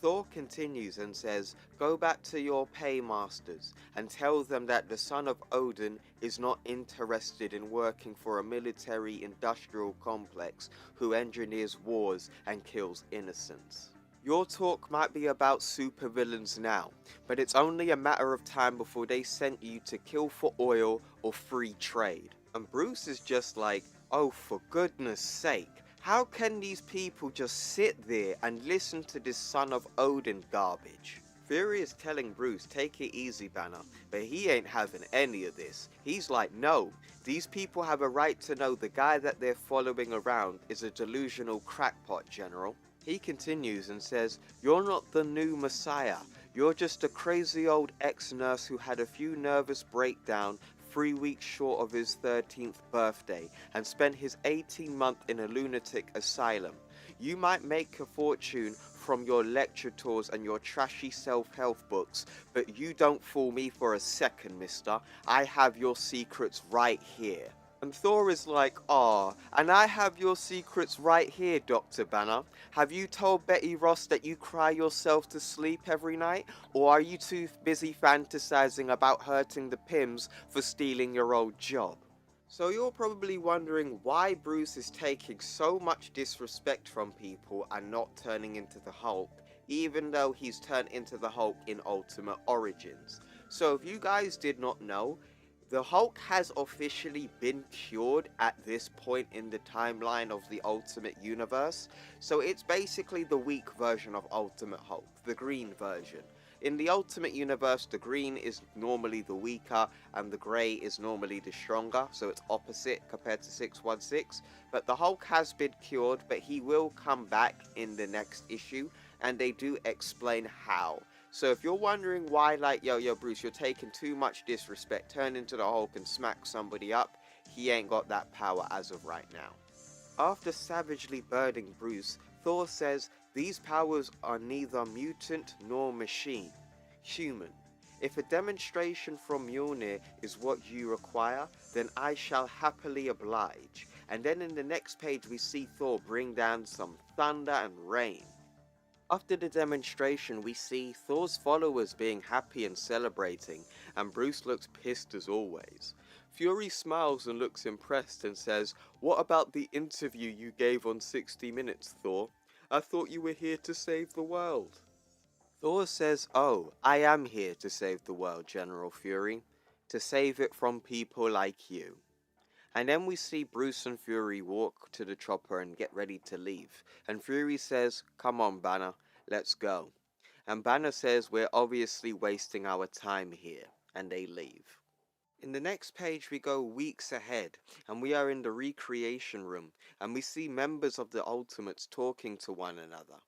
Thor continues and says, go back to your paymasters and tell them that the son of Odin is not interested in working for a military industrial complex who engineers wars and kills innocents. Your talk might be about supervillains now, but it's only a matter of time before they sent you to kill for oil or free trade. And Bruce is just like, oh, for goodness sake, how can these people just sit there and listen to this son of Odin garbage? Fury is telling Bruce, take it easy, Banner, but he ain't having any of this. He's like, no, these people have a right to know the guy that they're following around is a delusional crackpot, General. He continues and says, you're not the new Messiah. You're just a crazy old ex-nurse who had a few nervous breakdowns 3 weeks short of his 13th birthday and spent his 18-month in a lunatic asylum. You might make a fortune from your lecture tours and your trashy self-help books, but you don't fool me for a second, mister. I have your secrets right here. And Thor is like, "Ah, and I have your secrets right here, Dr. Banner. Have you told Betty Ross that you cry yourself to sleep every night? Or are you too busy fantasizing about hurting the Pims for stealing your old job?" So you're probably wondering why Bruce is taking so much disrespect from people and not turning into the Hulk, even though he's turned into the Hulk in Ultimate Origins. So if you guys did not know, the Hulk has officially been cured at this point in the timeline of the Ultimate Universe, so it's basically the weak version of Ultimate Hulk, the green version. In the Ultimate Universe, the green is normally the weaker and the grey is normally the stronger, so it's opposite compared to 616. But the Hulk has been cured, but he will come back in the next issue, and they do explain how. So if you're wondering why, like, yo, Bruce, you're taking too much disrespect, turn into the Hulk and smack somebody up, he ain't got that power as of right now. After savagely burning Bruce, Thor says, these powers are neither mutant nor machine, human. If a demonstration from Mjolnir is what you require, then I shall happily oblige. And then in the next page we see Thor bring down some thunder and rain. After the demonstration, we see Thor's followers being happy and celebrating, and Bruce looks pissed as always. Fury smiles and looks impressed and says, what about the interview you gave on 60 Minutes, Thor? I thought you were here to save the world. Thor says, oh, I am here to save the world, General Fury. To save it from people like you. And then we see Bruce and Fury walk to the chopper and get ready to leave. And Fury says, come on, Banner, let's go. And Banner says, we're obviously wasting our time here. And they leave. In the next page we go weeks ahead, and we are in the recreation room, and we see members of the Ultimates talking to one another.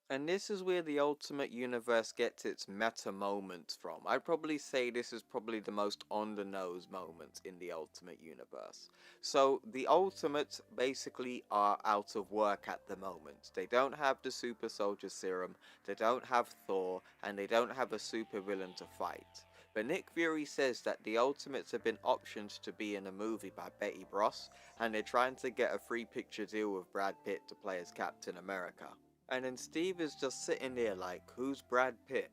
And this is where the Ultimate Universe gets its meta moments from. I'd probably say this is probably the most on-the-nose moment in the Ultimate Universe. So, the Ultimates basically are out of work at the moment. They don't have the Super Soldier Serum, they don't have Thor, and they don't have a supervillain to fight. But Nick Fury says that the Ultimates have been optioned to be in a movie by Betty Ross, and they're trying to get a free picture deal with Brad Pitt to play as Captain America. And then Steve is just sitting there like, who's Brad Pitt?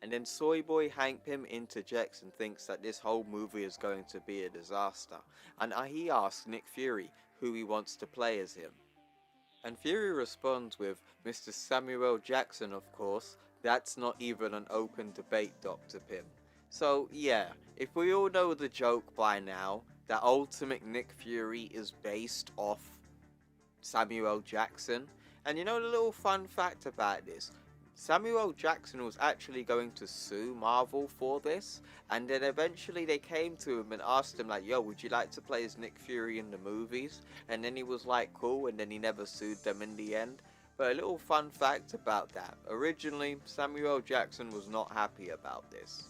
And then Soy Boy Hank Pym interjects and thinks that this whole movie is going to be a disaster. And he asks Nick Fury who he wants to play as him. And Fury responds with, Mr. Samuel Jackson, of course. That's not even an open debate, Dr. Pym. So yeah, if we all know the joke by now, that Ultimate Nick Fury is based off Samuel Jackson. And you know the little fun fact about this? Samuel Jackson was actually going to sue Marvel for this, and then eventually they came to him and asked him like, yo, would you like to play as Nick Fury in the movies? And then he was like, cool, and then he never sued them in the end. But a little fun fact about that, originally Samuel Jackson was not happy about this.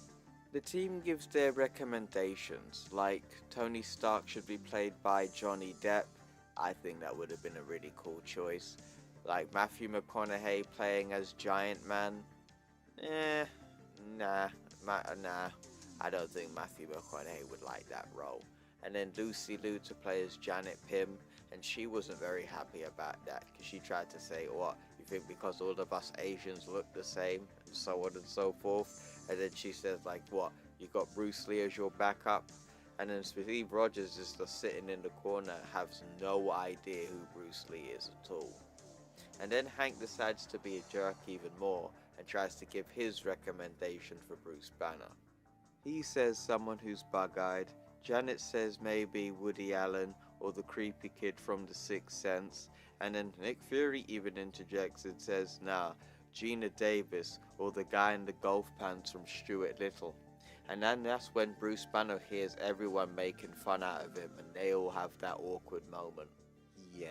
The team gives their recommendations, like Tony Stark should be played by Johnny Depp. I think that would have been a really cool choice. Like Matthew McConaughey playing as Giant Man. nah, nah, I don't think Matthew McConaughey would like that role. And then Lucy Liu to play as Janet Pym, and she wasn't very happy about that because she tried to say, what, you think because all of us Asians look the same, and so on and so forth. And then she says, like, what, you got Bruce Lee as your backup? And then Steve Rogers is just sitting in the corner, has no idea who Bruce Lee is at all. And then Hank decides to be a jerk even more and tries to give his recommendation for Bruce Banner. He says someone who's bug-eyed. Janet says maybe Woody Allen or the creepy kid from The Sixth Sense. And then Nick Fury even interjects and says, nah, Gina Davis or the guy in the golf pants from Stuart Little. And then that's when Bruce Banner hears everyone making fun out of him and they all have that awkward moment. Yeah,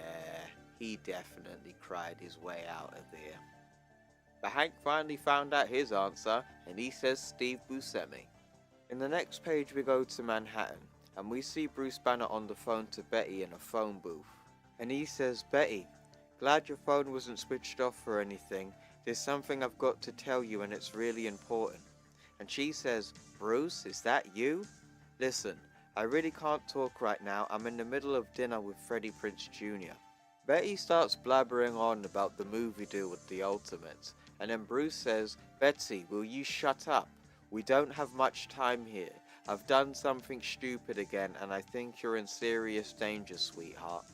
he definitely cried his way out of there. But Hank finally found out his answer and he says Steve Buscemi. In the next page we go to Manhattan and we see Bruce Banner on the phone to Betty in a phone booth. And he says, Betty, glad your phone wasn't switched off or anything. There's something I've got to tell you and it's really important. And she says, Bruce, is that you? Listen, I really can't talk right now. I'm in the middle of dinner with Freddie Prinze Jr. Betty starts blabbering on about the movie deal with the Ultimates. And then Bruce says, Betsy, will you shut up? We don't have much time here. I've done something stupid again and I think you're in serious danger, sweetheart.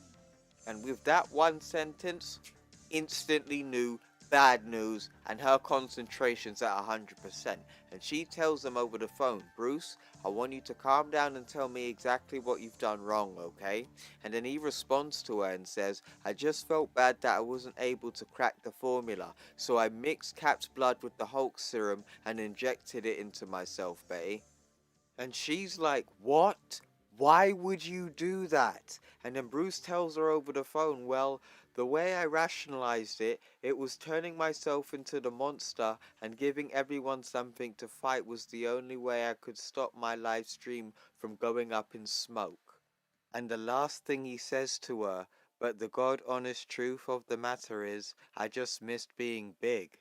And with that one sentence, instantly knew bad news and her concentration's at 100%. And she tells him over the phone, Bruce, I want you to calm down and tell me exactly what you've done wrong, okay? And then he responds to her and says, I just felt bad that I wasn't able to crack the formula, so I mixed Cap's blood with the Hulk serum and injected it into myself, Betty. And she's like, what? Why would you do that? And then Bruce tells her over the phone, well, the way I rationalized it, it was turning myself into the monster and giving everyone something to fight was the only way I could stop my live stream from going up in smoke. And the last thing he says to her, but the God honest truth of the matter is, I just missed being big.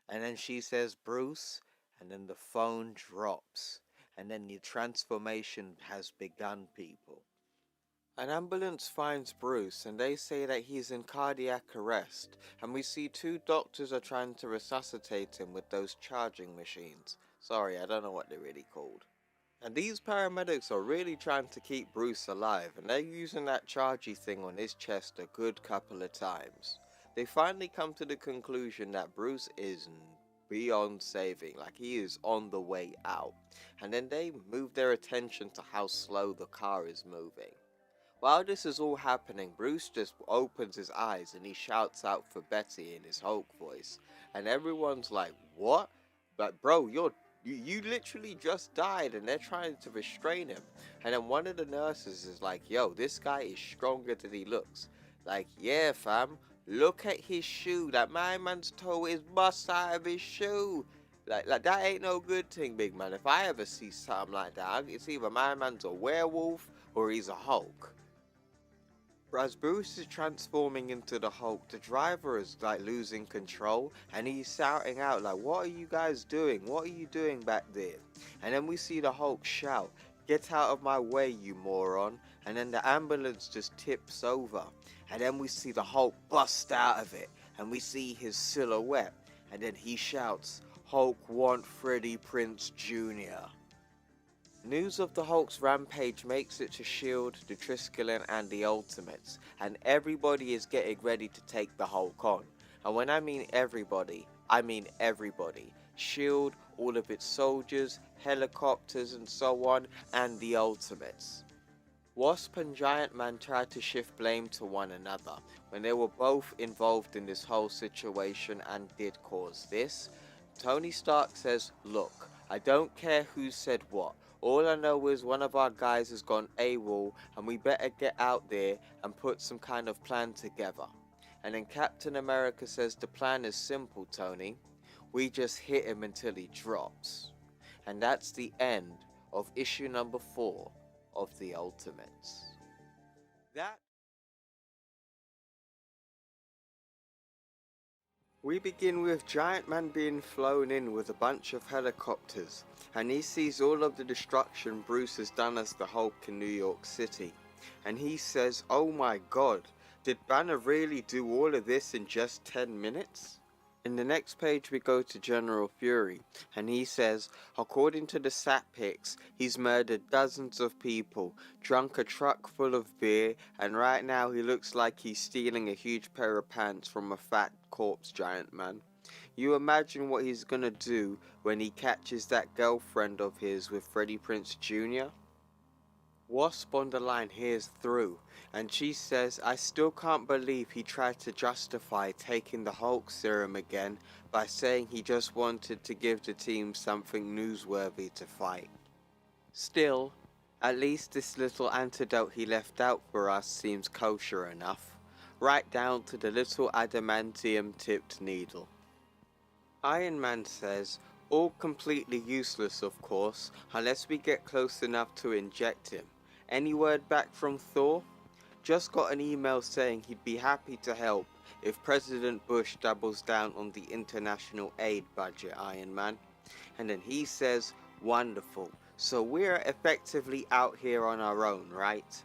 And then she says, Bruce, and then the phone drops. And then the transformation has begun, people. An ambulance finds Bruce and they say that he's in cardiac arrest, and we see two doctors are trying to resuscitate him with those charging machines. Sorry, I don't know what they're really called. And these paramedics are really trying to keep Bruce alive, and they're using that chargy thing on his chest a good couple of times. They finally come to the conclusion that Bruce is beyond saving, like he is on the way out. And then they move their attention to how slow the car is moving. While this is all happening, Bruce just opens his eyes and he shouts out for Betty in his Hulk voice. And everyone's like, what? Like, bro, you literally just died and they're trying to restrain him. And then one of the nurses is like, yo, this guy is stronger than he looks. Like, yeah, fam, look at his shoe. That my man's toe is bust out of his shoe. Like that ain't no good thing, big man. If I ever see something like that, it's either my man's a werewolf or he's a Hulk. As Bruce is transforming into the Hulk, the driver is like losing control and he's shouting out like, what are you guys doing? What are you doing back there? And then we see the Hulk shout, get out of my way, you moron. And then the ambulance just tips over. And then we see the Hulk bust out of it and we see his silhouette. And then he shouts, Hulk want Freddie Prinze Jr. News of the Hulk's rampage makes it to S.H.I.E.L.D., the Triskelion and the Ultimates, and everybody is getting ready to take the Hulk on. And when I mean everybody, I mean everybody. S.H.I.E.L.D., all of its soldiers, helicopters and so on, and the Ultimates. Wasp and Giant Man tried to shift blame to one another when they were both involved in this whole situation and did cause this. Tony Stark says, look, I don't care who said what. All I know is one of our guys has gone AWOL and we better get out there and put some kind of plan together. And then Captain America says the plan is simple, Tony. We just hit him until he drops. And that's the end of issue number 4 of The Ultimates. We begin with Giant Man being flown in with a bunch of helicopters, and he sees all of the destruction Bruce has done as the Hulk in New York City. And he says, "Oh my god, did Banner really do all of this in just 10 minutes?" In the next page we go to General Fury, and he says, according to the sat pics, he's murdered dozens of people, drunk a truck full of beer, and right now he looks like he's stealing a huge pair of pants from a fat corpse Giant Man. You imagine what he's gonna do when he catches that girlfriend of his with Freddie Prinze Jr.? Wasp on the line hears through, and she says, "I still can't believe he tried to justify taking the Hulk serum again by saying he just wanted to give the team something newsworthy to fight. Still, at least this little antidote he left out for us seems kosher enough, right down to the little adamantium-tipped needle." Iron Man says, "All completely useless of course, unless we get close enough to inject him. Any word back from Thor? Just got an email saying he'd be happy to help if President Bush doubles down on the international aid budget, Iron Man." And then he says, "Wonderful, so we're effectively out here on our own, right?"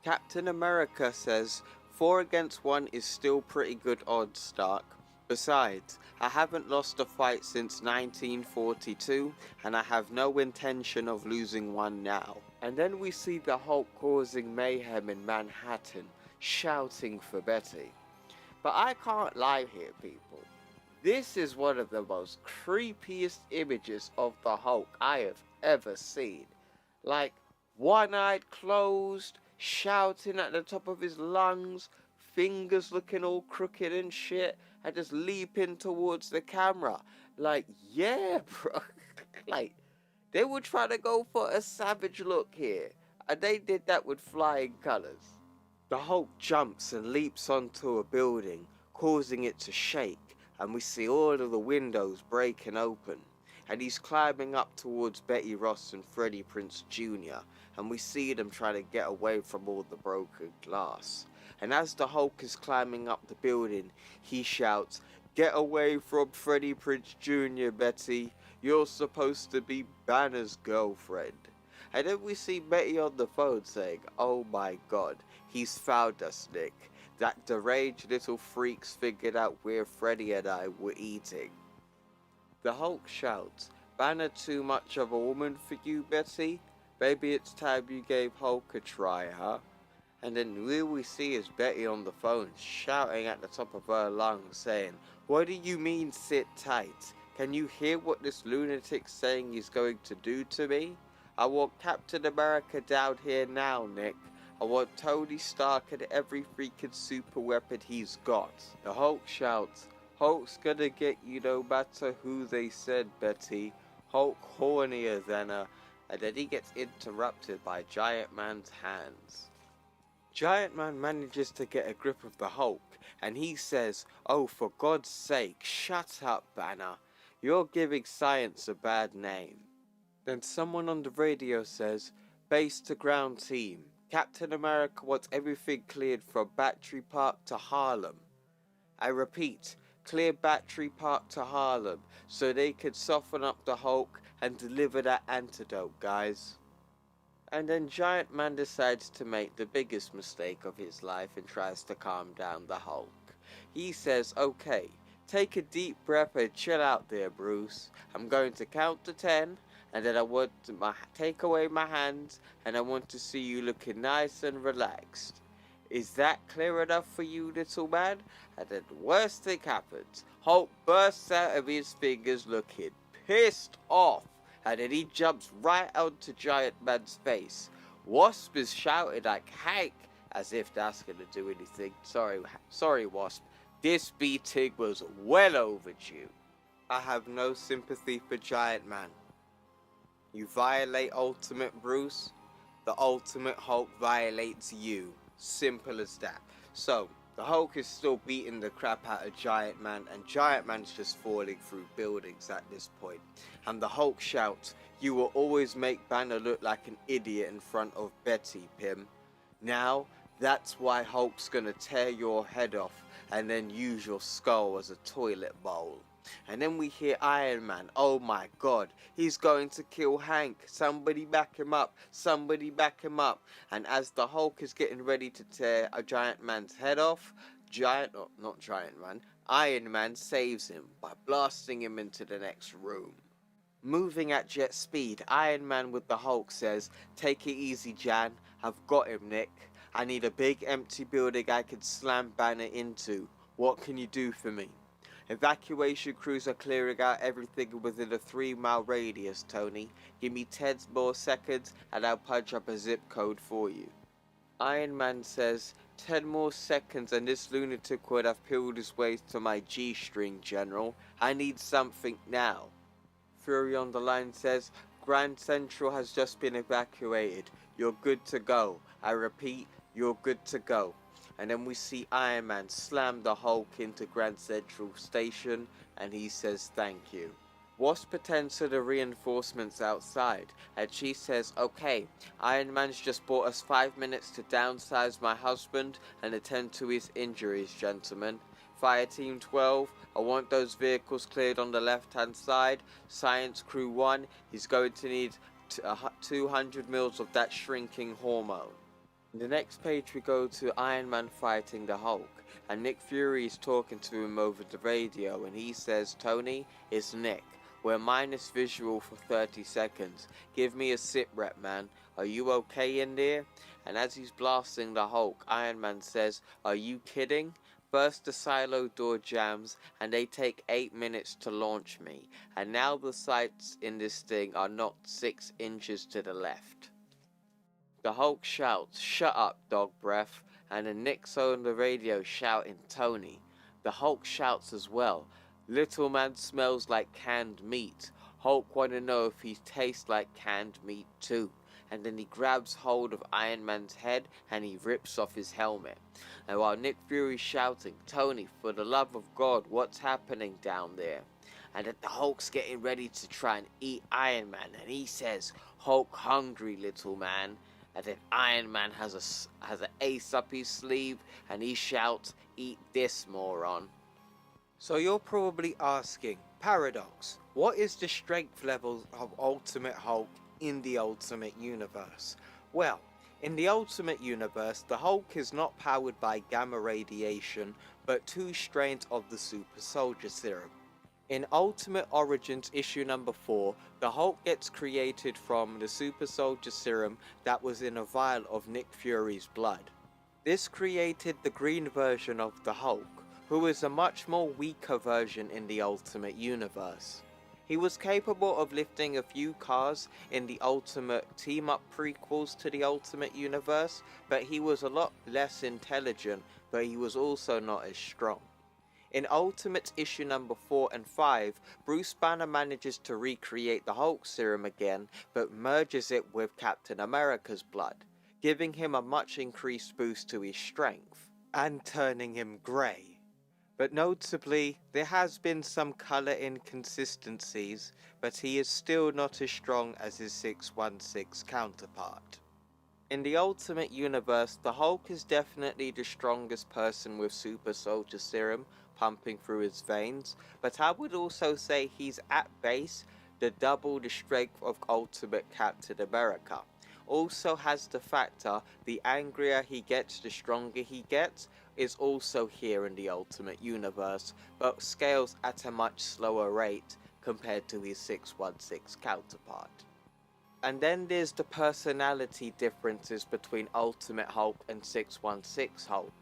Captain America says, 4 against 1 is still pretty good odds, Stark. Besides, I haven't lost a fight since 1942, and I have no intention of losing one now. And then we see the Hulk causing mayhem in Manhattan, shouting for Betty. But I can't lie here, people. This is one of the most creepiest images of the Hulk I have ever seen. Like, one-eyed closed, shouting at the top of his lungs, fingers looking all crooked and shit, and just leaping towards the camera. Like, yeah, bro. Like, they were trying to go for a savage look here, and they did that with flying colors. The Hulk jumps and leaps onto a building, causing it to shake, and we see all of the windows breaking open. And he's climbing up towards Betty Ross and Freddie Prinze Jr., and we see them trying to get away from all the broken glass. And as the Hulk is climbing up the building, he shouts, "Get away from Freddie Prinze Jr., Betty. You're supposed to be Banner's girlfriend." And then we see Betty on the phone saying, "Oh my god, he's found us, Nick. That deranged little freak's figured out where Freddie and I were eating." The Hulk shouts, "Banner too much of a woman for you, Betty? Maybe it's time you gave Hulk a try, huh?" And then all we see is Betty on the phone shouting at the top of her lungs saying, "What do you mean sit tight? Can you hear what this lunatic's saying he's going to do to me? I want Captain America down here now, Nick. I want Tony Stark and every freaking super weapon he's got." The Hulk shouts, "Hulk's gonna get you no matter who they said, Betty. Hulk hornier than a..." And then he gets interrupted by Giant Man's hands. Giant Man manages to get a grip of the Hulk, and he says, "Oh, for God's sake, shut up, Banner. You're giving science a bad name." Then someone on the radio says, "Base to ground team. Captain America wants everything cleared from Battery Park to Harlem. I repeat, clear Battery Park to Harlem so they can soften up the Hulk and deliver that antidote, guys." And then Giant Man decides to make the biggest mistake of his life and tries to calm down the Hulk. He says, "Okay, take a deep breath and chill out there, Bruce. I'm going to count to 10, and then I want to take away my hands, and I want to see you looking nice and relaxed. Is that clear enough for you, little man?" And then the worst thing happens. Hulk bursts out of his fingers looking pissed off, and then he jumps right onto Giant Man's face. Wasp is shouting like, "Hank," as if that's gonna do anything. Sorry, Wasp. This beating was well overdue. I have no sympathy for Giant Man. You violate Ultimate Bruce, the Ultimate Hulk violates you. Simple as that. So, the Hulk is still beating the crap out of Giant Man, and Giant Man's just falling through buildings at this point. And the Hulk shouts, "You will always make Banner look like an idiot in front of Betty, Pym. Now, that's why Hulk's gonna tear your head off, and then use your skull as a toilet bowl. And then we hear Iron Man, oh my god, he's going to kill Hank, somebody back him up, somebody back him up. And as the Hulk is getting ready to tear a Giant Man's head off, Iron Man saves him by blasting him into the next room. Moving at jet speed, Iron Man with the Hulk says, take it easy Jan, I've got him Nick. I need a big empty building I can slam Banner into. What can you do for me? Evacuation crews are clearing out everything within a 3-mile radius, Tony. Give me 10 more seconds and I'll punch up a zip code for you. Iron Man says, 10 more seconds and this lunatic would have peeled his way to my G-string, General. I need something now. Fury on the line says, Grand Central has just been evacuated. You're good to go. I repeat, you're good to go. And then we see Iron Man slam the Hulk into Grand Central Station and he says thank you. Wasp attends to the reinforcements outside and she says, okay, Iron Man's just bought us 5 minutes to downsize my husband and attend to his injuries, gentlemen. Fire Team 12, I want those vehicles cleared on the left hand side. Science Crew 1, he's going to need 200 mils of that shrinking hormone. In the next page we go to Iron Man fighting the Hulk, and Nick Fury is talking to him over the radio and he says, Tony, it's Nick. We're minus visual for 30 seconds. Give me a sit rep, man. Are you okay in there? And as he's blasting the Hulk, Iron Man says, are you kidding? First the silo door jams and they take 8 minutes to launch me. And now the sights in this thing are knocked 6 inches to the left. The Hulk shouts, shut up, dog breath. And then Nick's on the radio shouting, Tony. The Hulk shouts as well, little man smells like canned meat. Hulk wanna know if he tastes like canned meat too. And then he grabs hold of Iron Man's head and he rips off his helmet. And while Nick Fury's shouting, Tony, for the love of God, what's happening down there? And that the Hulk's getting ready to try and eat Iron Man and he says, Hulk hungry, little man. And then Iron Man has an ace up his sleeve and he shouts, eat this, moron. So you're probably asking, Paradox, what is the strength level of Ultimate Hulk in the Ultimate Universe? Well, in the Ultimate Universe, the Hulk is not powered by gamma radiation, but 2 strains of the Super Soldier Serum. In Ultimate Origins issue number 4, the Hulk gets created from the Super Soldier Serum that was in a vial of Nick Fury's blood. This created the green version of the Hulk, who is a much more weaker version in the Ultimate Universe. He was capable of lifting a few cars in the Ultimate Team-Up prequels to the Ultimate Universe, but he was a lot less intelligent, but he was also not as strong. In Ultimate issue number 4 and 5, Bruce Banner manages to recreate the Hulk serum again, but merges it with Captain America's blood, giving him a much increased boost to his strength, and turning him grey. But notably, there has been some colour inconsistencies, but he is still not as strong as his 616 counterpart. In the Ultimate Universe, the Hulk is definitely the strongest person with Super Soldier Serum pumping through his veins, but I would also say he's at base double the strength of Ultimate Captain America. Also has the factor, the angrier he gets, the stronger he gets, is also here in the Ultimate Universe, but scales at a much slower rate compared to his 616 counterpart. And then there's the personality differences between Ultimate Hulk and 616 Hulk.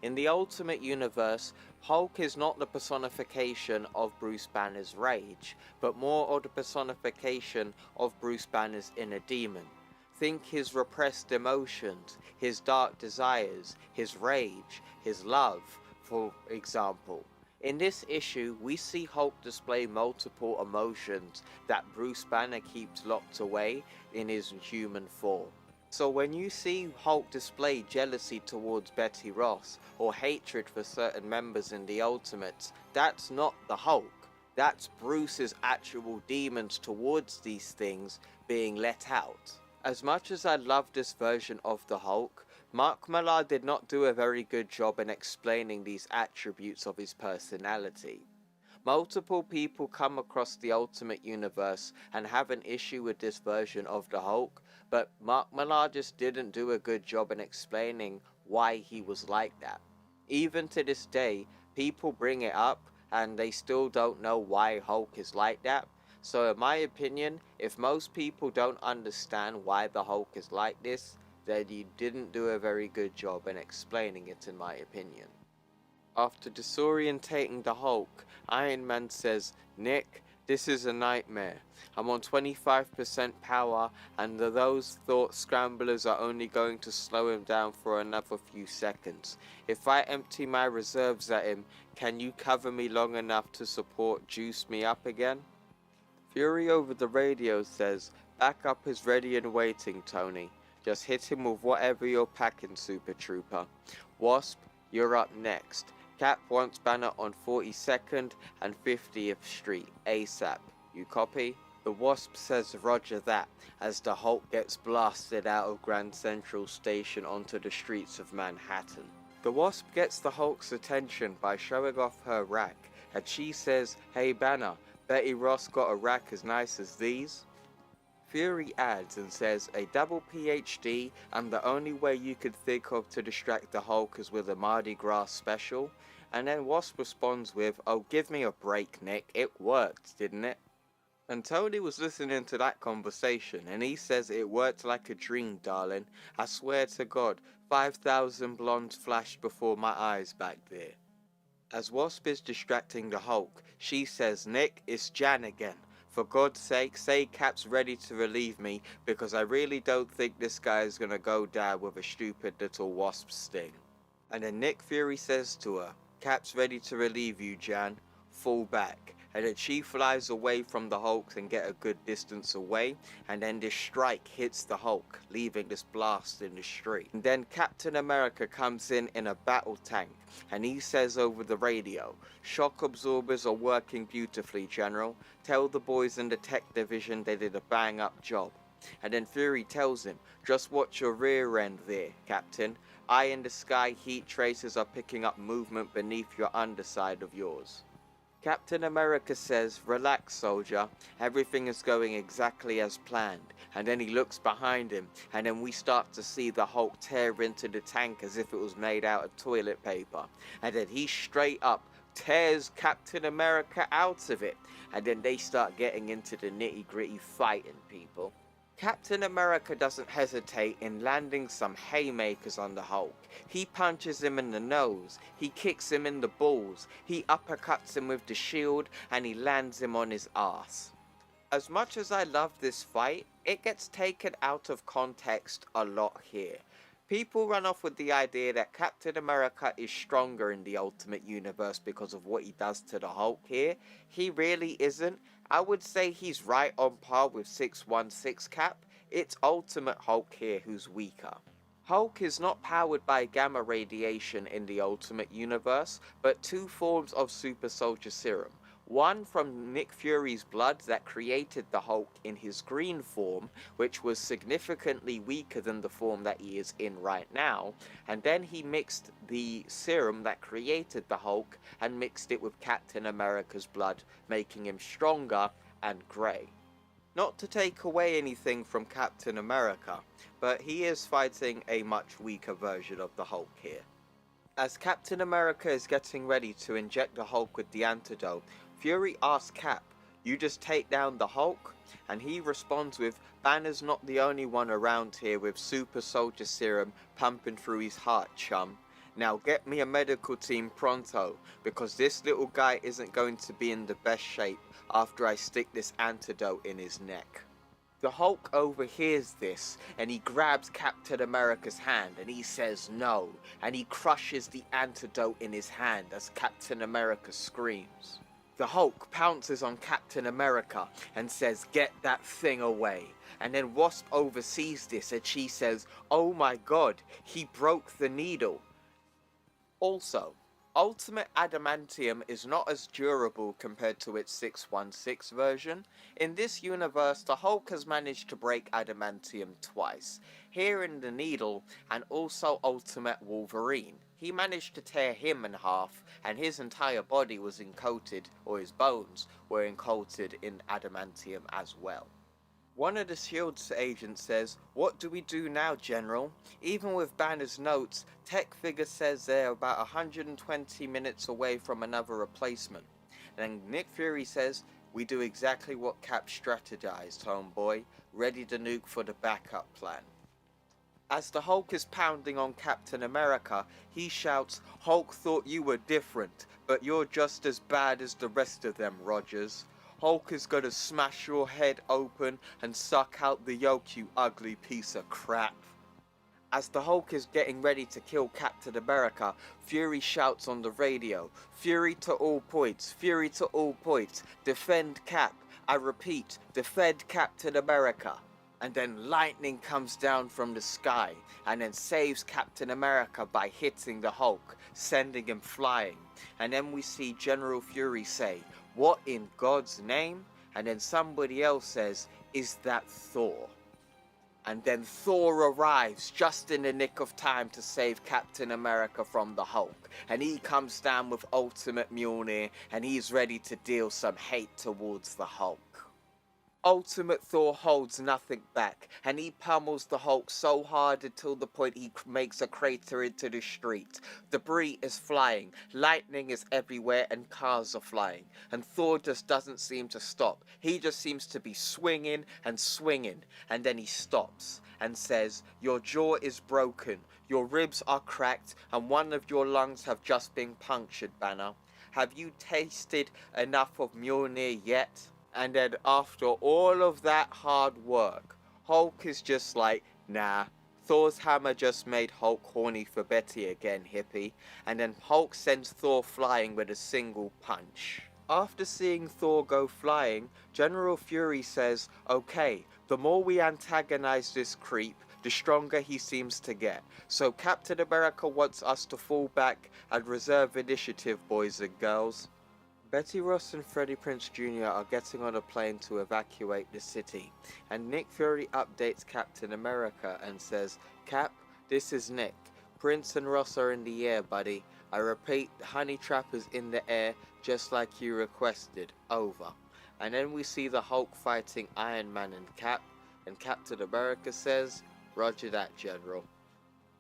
In the Ultimate Universe, Hulk is not the personification of Bruce Banner's rage, but more of the personification of Bruce Banner's inner demon. Think his repressed emotions, his dark desires, his rage, his love, for example. In this issue, we see Hulk display multiple emotions that Bruce Banner keeps locked away in his human form. So when you see Hulk display jealousy towards Betty Ross, or hatred for certain members in the Ultimates, that's not the Hulk. That's Bruce's actual demons towards these things being let out. As much as I love this version of the Hulk, Mark Millar did not do a very good job in explaining these attributes of his personality. Multiple people come across the Ultimate Universe and have an issue with this version of the Hulk, but Mark Millar just didn't do a good job in explaining why he was like that. Even to this day, people bring it up and they still don't know why Hulk is like that. So in my opinion, if most people don't understand why the Hulk is like this, then you didn't do a very good job in explaining it, in my opinion. After disorientating the Hulk, Iron Man says, "Nick, this is a nightmare. I'm on 25% power and those thought scramblers are only going to slow him down for another few seconds. If I empty my reserves at him, can you cover me long enough to support juice me up again?" Fury over the radio says, "Backup is ready and waiting, Tony. Just hit him with whatever you're packing, Super Trooper. Wasp, you're up next. Cap wants Banner on 42nd and 50th Street, ASAP. You copy?" The Wasp says roger that, as the Hulk gets blasted out of Grand Central Station onto the streets of Manhattan. The Wasp gets the Hulk's attention by showing off her rack, and she says, "Hey Banner, Betty Ross got a rack as nice as these?" Fury adds and says, "A double PhD, and the only way you could think of to distract the Hulk is with a Mardi Gras special?" And then Wasp responds with, "Oh, give me a break, Nick. It worked, didn't it?" And Tony was listening to that conversation, and he says, "It worked like a dream, darling. I swear to God, 5,000 blondes flashed before my eyes back there." As Wasp is distracting the Hulk, she says, "Nick, it's Jan again. For God's sake, say Cap's ready to relieve me, because I really don't think this guy is gonna go down with a stupid little wasp sting." And then Nick Fury says to her, "Cap's ready to relieve you, Jan. Fall back." And then she flies away from the Hulk and get a good distance away, and then this strike hits the Hulk, leaving this blast in the street. And then Captain America comes in a battle tank, and he says over the radio, "Shock absorbers are working beautifully, General. Tell the boys in the tech division they did a bang up job." And then Fury tells him, "Just watch your rear end there, Captain. Eye in the sky heat tracers are picking up movement beneath your underside of yours." Captain America says, "Relax, soldier. Everything is going exactly as planned." And then he looks behind him, and then we start to see the Hulk tear into the tank as if it was made out of toilet paper. And then he straight up tears Captain America out of it. And then they start getting into the nitty-gritty fighting, people. Captain America doesn't hesitate in landing some haymakers on the Hulk. He punches him in the nose, he kicks him in the balls, he uppercuts him with the shield, and he lands him on his ass. As much as I love this fight, it gets taken out of context a lot here. People run off with the idea that Captain America is stronger in the Ultimate Universe because of what he does to the Hulk here. He really isn't. I would say he's right on par with 616 Cap. It's Ultimate Hulk here who's weaker. Hulk is not powered by gamma radiation in the Ultimate Universe, but two forms of super soldier serum. One from Nick Fury's blood that created the Hulk in his green form, which was significantly weaker than the form that he is in right now, and then he mixed the serum that created the Hulk and mixed it with Captain America's blood, making him stronger and grey. Not to take away anything from Captain America, but he is fighting a much weaker version of the Hulk here. As Captain America is getting ready to inject the Hulk with the antidote, Fury asks Cap, "You just take down the Hulk?" And he responds with, "Banner's not the only one around here with super soldier serum pumping through his heart, chum. Now get me a medical team pronto, because this little guy isn't going to be in the best shape after I stick this antidote in his neck." The Hulk overhears this, and he grabs Captain America's hand, and he says no, and he crushes the antidote in his hand as Captain America screams. The Hulk pounces on Captain America and says, "Get that thing away." And then Wasp oversees this and she says, "Oh my God, he broke the needle." Also, Ultimate Adamantium is not as durable compared to its 616 version. In this universe, the Hulk has managed to break Adamantium twice, here in the Needle and also Ultimate Wolverine. He managed to tear him in half, and his entire body was encoded, or his bones were encoded in Adamantium as well. One of the S.H.I.E.L.D.'s agents says, "What do we do now, General?" Even with Banner's notes, Tech Figure says they're about 120 minutes away from another replacement. And Nick Fury says, "We do exactly what Cap strategized, homeboy, ready to nuke for the backup plan." As the Hulk is pounding on Captain America, he shouts, "Hulk thought you were different, but you're just as bad as the rest of them, Rogers. Hulk is gonna smash your head open and suck out the yolk, you ugly piece of crap." As the Hulk is getting ready to kill Captain America, Fury shouts on the radio, "Fury to all points, Fury to all points, defend Cap, I repeat, defend Captain America." And then lightning comes down from the sky and then saves Captain America by hitting the Hulk, sending him flying. And then we see General Fury say, "What in God's name?" And then somebody else says, "Is that Thor?" And then Thor arrives just in the nick of time to save Captain America from the Hulk. And he comes down with Ultimate Mjolnir and he's ready to deal some hate towards the Hulk. Ultimate Thor holds nothing back, and he pummels the Hulk so hard until the point he makes a crater into the street. Debris is flying, lightning is everywhere, and cars are flying. And Thor just doesn't seem to stop. He just seems to be swinging and swinging, and then he stops and says, "Your jaw is broken, your ribs are cracked, and one of your lungs have just been punctured, Banner. Have you tasted enough of Mjolnir yet?" And then after all of that hard work, Hulk is just like, "Nah, Thor's hammer just made Hulk horny for Betty again, hippie." And then Hulk sends Thor flying with a single punch. After seeing Thor go flying, General Fury says, "Okay, the more we antagonize this creep, the stronger he seems to get. So Captain America wants us to fall back and reserve initiative, boys and girls." Betty Ross and Freddie Prinze Jr. are getting on a plane to evacuate the city, and Nick Fury updates Captain America and says, "Cap, this is Nick. Prince and Ross are in the air, buddy. I repeat, the honey trap is in the air, just like you requested. Over." And then we see the Hulk fighting Iron Man and Cap, and Captain America says, "Roger that, General."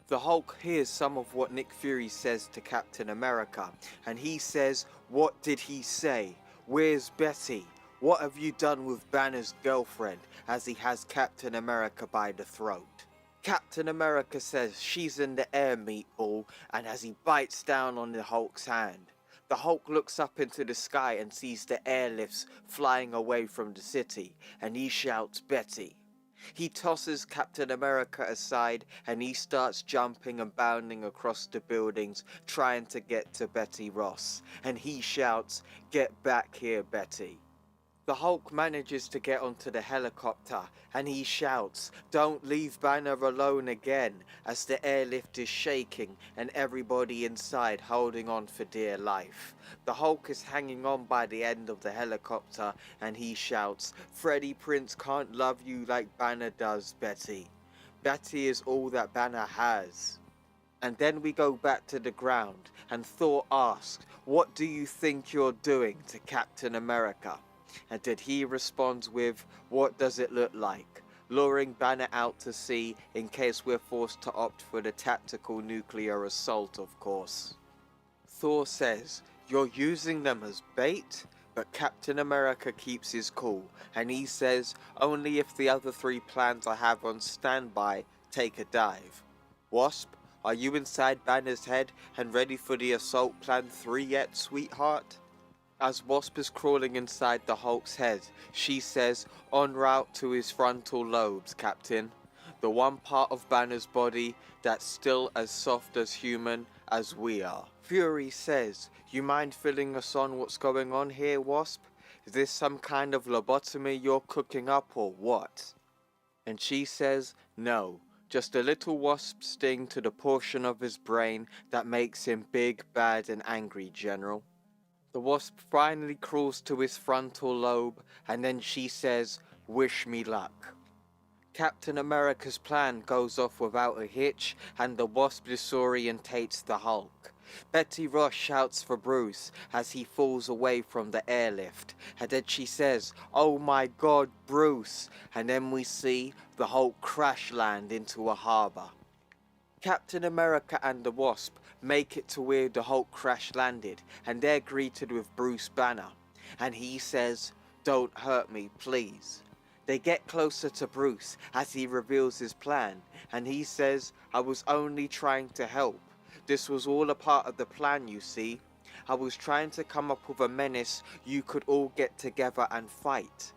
The Hulk hears some of what Nick Fury says to Captain America, and he says, "What did he say? Where's Betty? What have you done with Banner's girlfriend?" as he has Captain America by the throat. Captain America says, "She's in the air, meatball," and as he bites down on the Hulk's hand. The Hulk looks up into the sky and sees the airlifts flying away from the city, and he shouts, "Betty." He tosses Captain America aside and he starts jumping and bounding across the buildings trying to get to Betty Ross, and he shouts, "Get back here, Betty." The Hulk manages to get onto the helicopter and he shouts, "Don't leave Banner alone again," as the airlift is shaking and everybody inside holding on for dear life. The Hulk is hanging on by the end of the helicopter and he shouts, "Freddie Prinze can't love you like Banner does, Betty. Betty is all that Banner has." And then we go back to the ground and Thor asks, "What do you think you're doing?" to Captain America. And then he responds with, "What does it look like?" luring Banner out to sea in case we're forced to opt for the tactical nuclear assault, of course. Thor says, "You're using them as bait?" But Captain America keeps his cool, and he says, "Only if the other three plans I have on standby take a dive." Wasp, are you inside Banner's head and ready for the assault plan 3 yet, sweetheart? As Wasp is crawling inside the Hulk's head, she says, "En route to his frontal lobes, Captain. The one part of Banner's body that's still as soft as human as we are." Fury says, "You mind filling us on what's going on here, Wasp? Is this some kind of lobotomy you're cooking up or what?" And she says, "No, Just a little wasp sting to the portion of his brain that makes him big, bad and angry, General. The wasp finally crawls to his frontal lobe and then she says, "Wish me luck." Captain America's plan goes off without a hitch and the wasp disorientates the Hulk. Betty Ross shouts for Bruce as he falls away from the airlift, and then she says, "Oh my God, Bruce," and then we see the Hulk crash land into a harbour. Captain America and the Wasp make it to where the Hulk crash landed, and they're greeted with Bruce Banner, and he says, "Don't hurt me, please." They get closer to Bruce as he reveals his plan, and he says, "I was only trying to help. This was all a part of the plan, you see. I was trying to come up with a menace you could all get together and fight.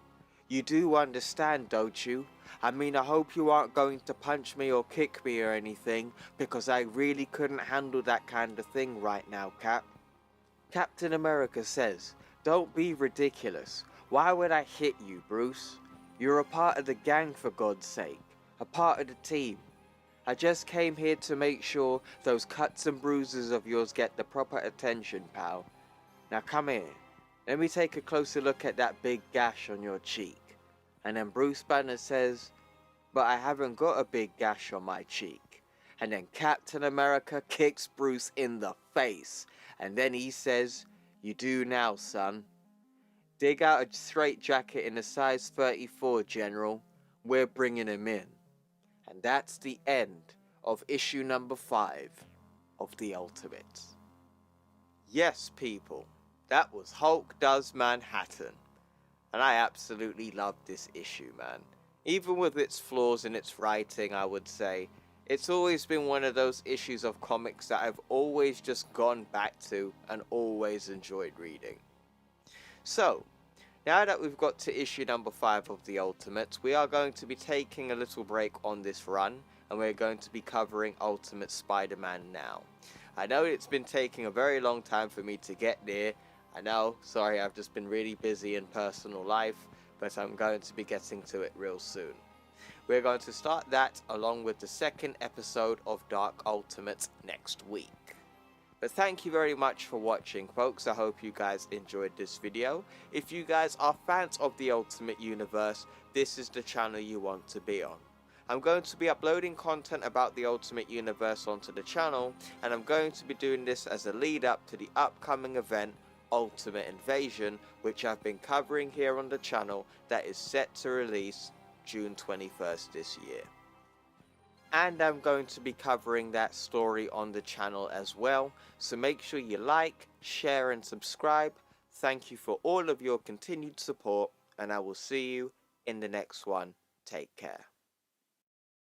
You do understand, don't you? I mean, I hope you aren't going to punch me or kick me or anything, because I really couldn't handle that kind of thing right now, Cap." Captain America says, "Don't be ridiculous. Why would I hit you, Bruce? You're a part of the gang, for God's sake. A part of the team. I just came here to make sure those cuts and bruises of yours get the proper attention, pal. Now come here. Let me take a closer look at that big gash on your cheek." And then Bruce Banner says, "But I haven't got a big gash on my cheek." And then Captain America kicks Bruce in the face. And then he says, "You do now, son. Dig out a straitjacket in a size 34, General. We're bringing him in." And that's the end of issue number 5 of The Ultimates. Yes, people, that was Hulk Does Manhattan. And I absolutely loved this issue, man. Even with its flaws in its writing, I would say, it's always been one of those issues of comics that I've always just gone back to and always enjoyed reading. So, now that we've got to issue number 5 of The Ultimates, we are going to be taking a little break on this run, and we're going to be covering Ultimate Spider-Man now. I know it's been taking a very long time for me to get there. I know, sorry, I've just been really busy in personal life, but I'm going to be getting to it real soon. We're going to start that along with the second episode of Dark Ultimates next week. But thank you very much for watching, folks. I hope you guys enjoyed this video. If you guys are fans of the Ultimate Universe, this is the channel you want to be on. I'm going to be uploading content about the Ultimate Universe onto the channel, and I'm going to be doing this as a lead up to the upcoming event, Ultimate Invasion, which I've been covering here on the channel, that is set to release June 21st this year. And I'm going to be covering that story on the channel as well, so make sure you like, share and subscribe. Thank you for all of your continued support, and I will see you in the next one. Take care.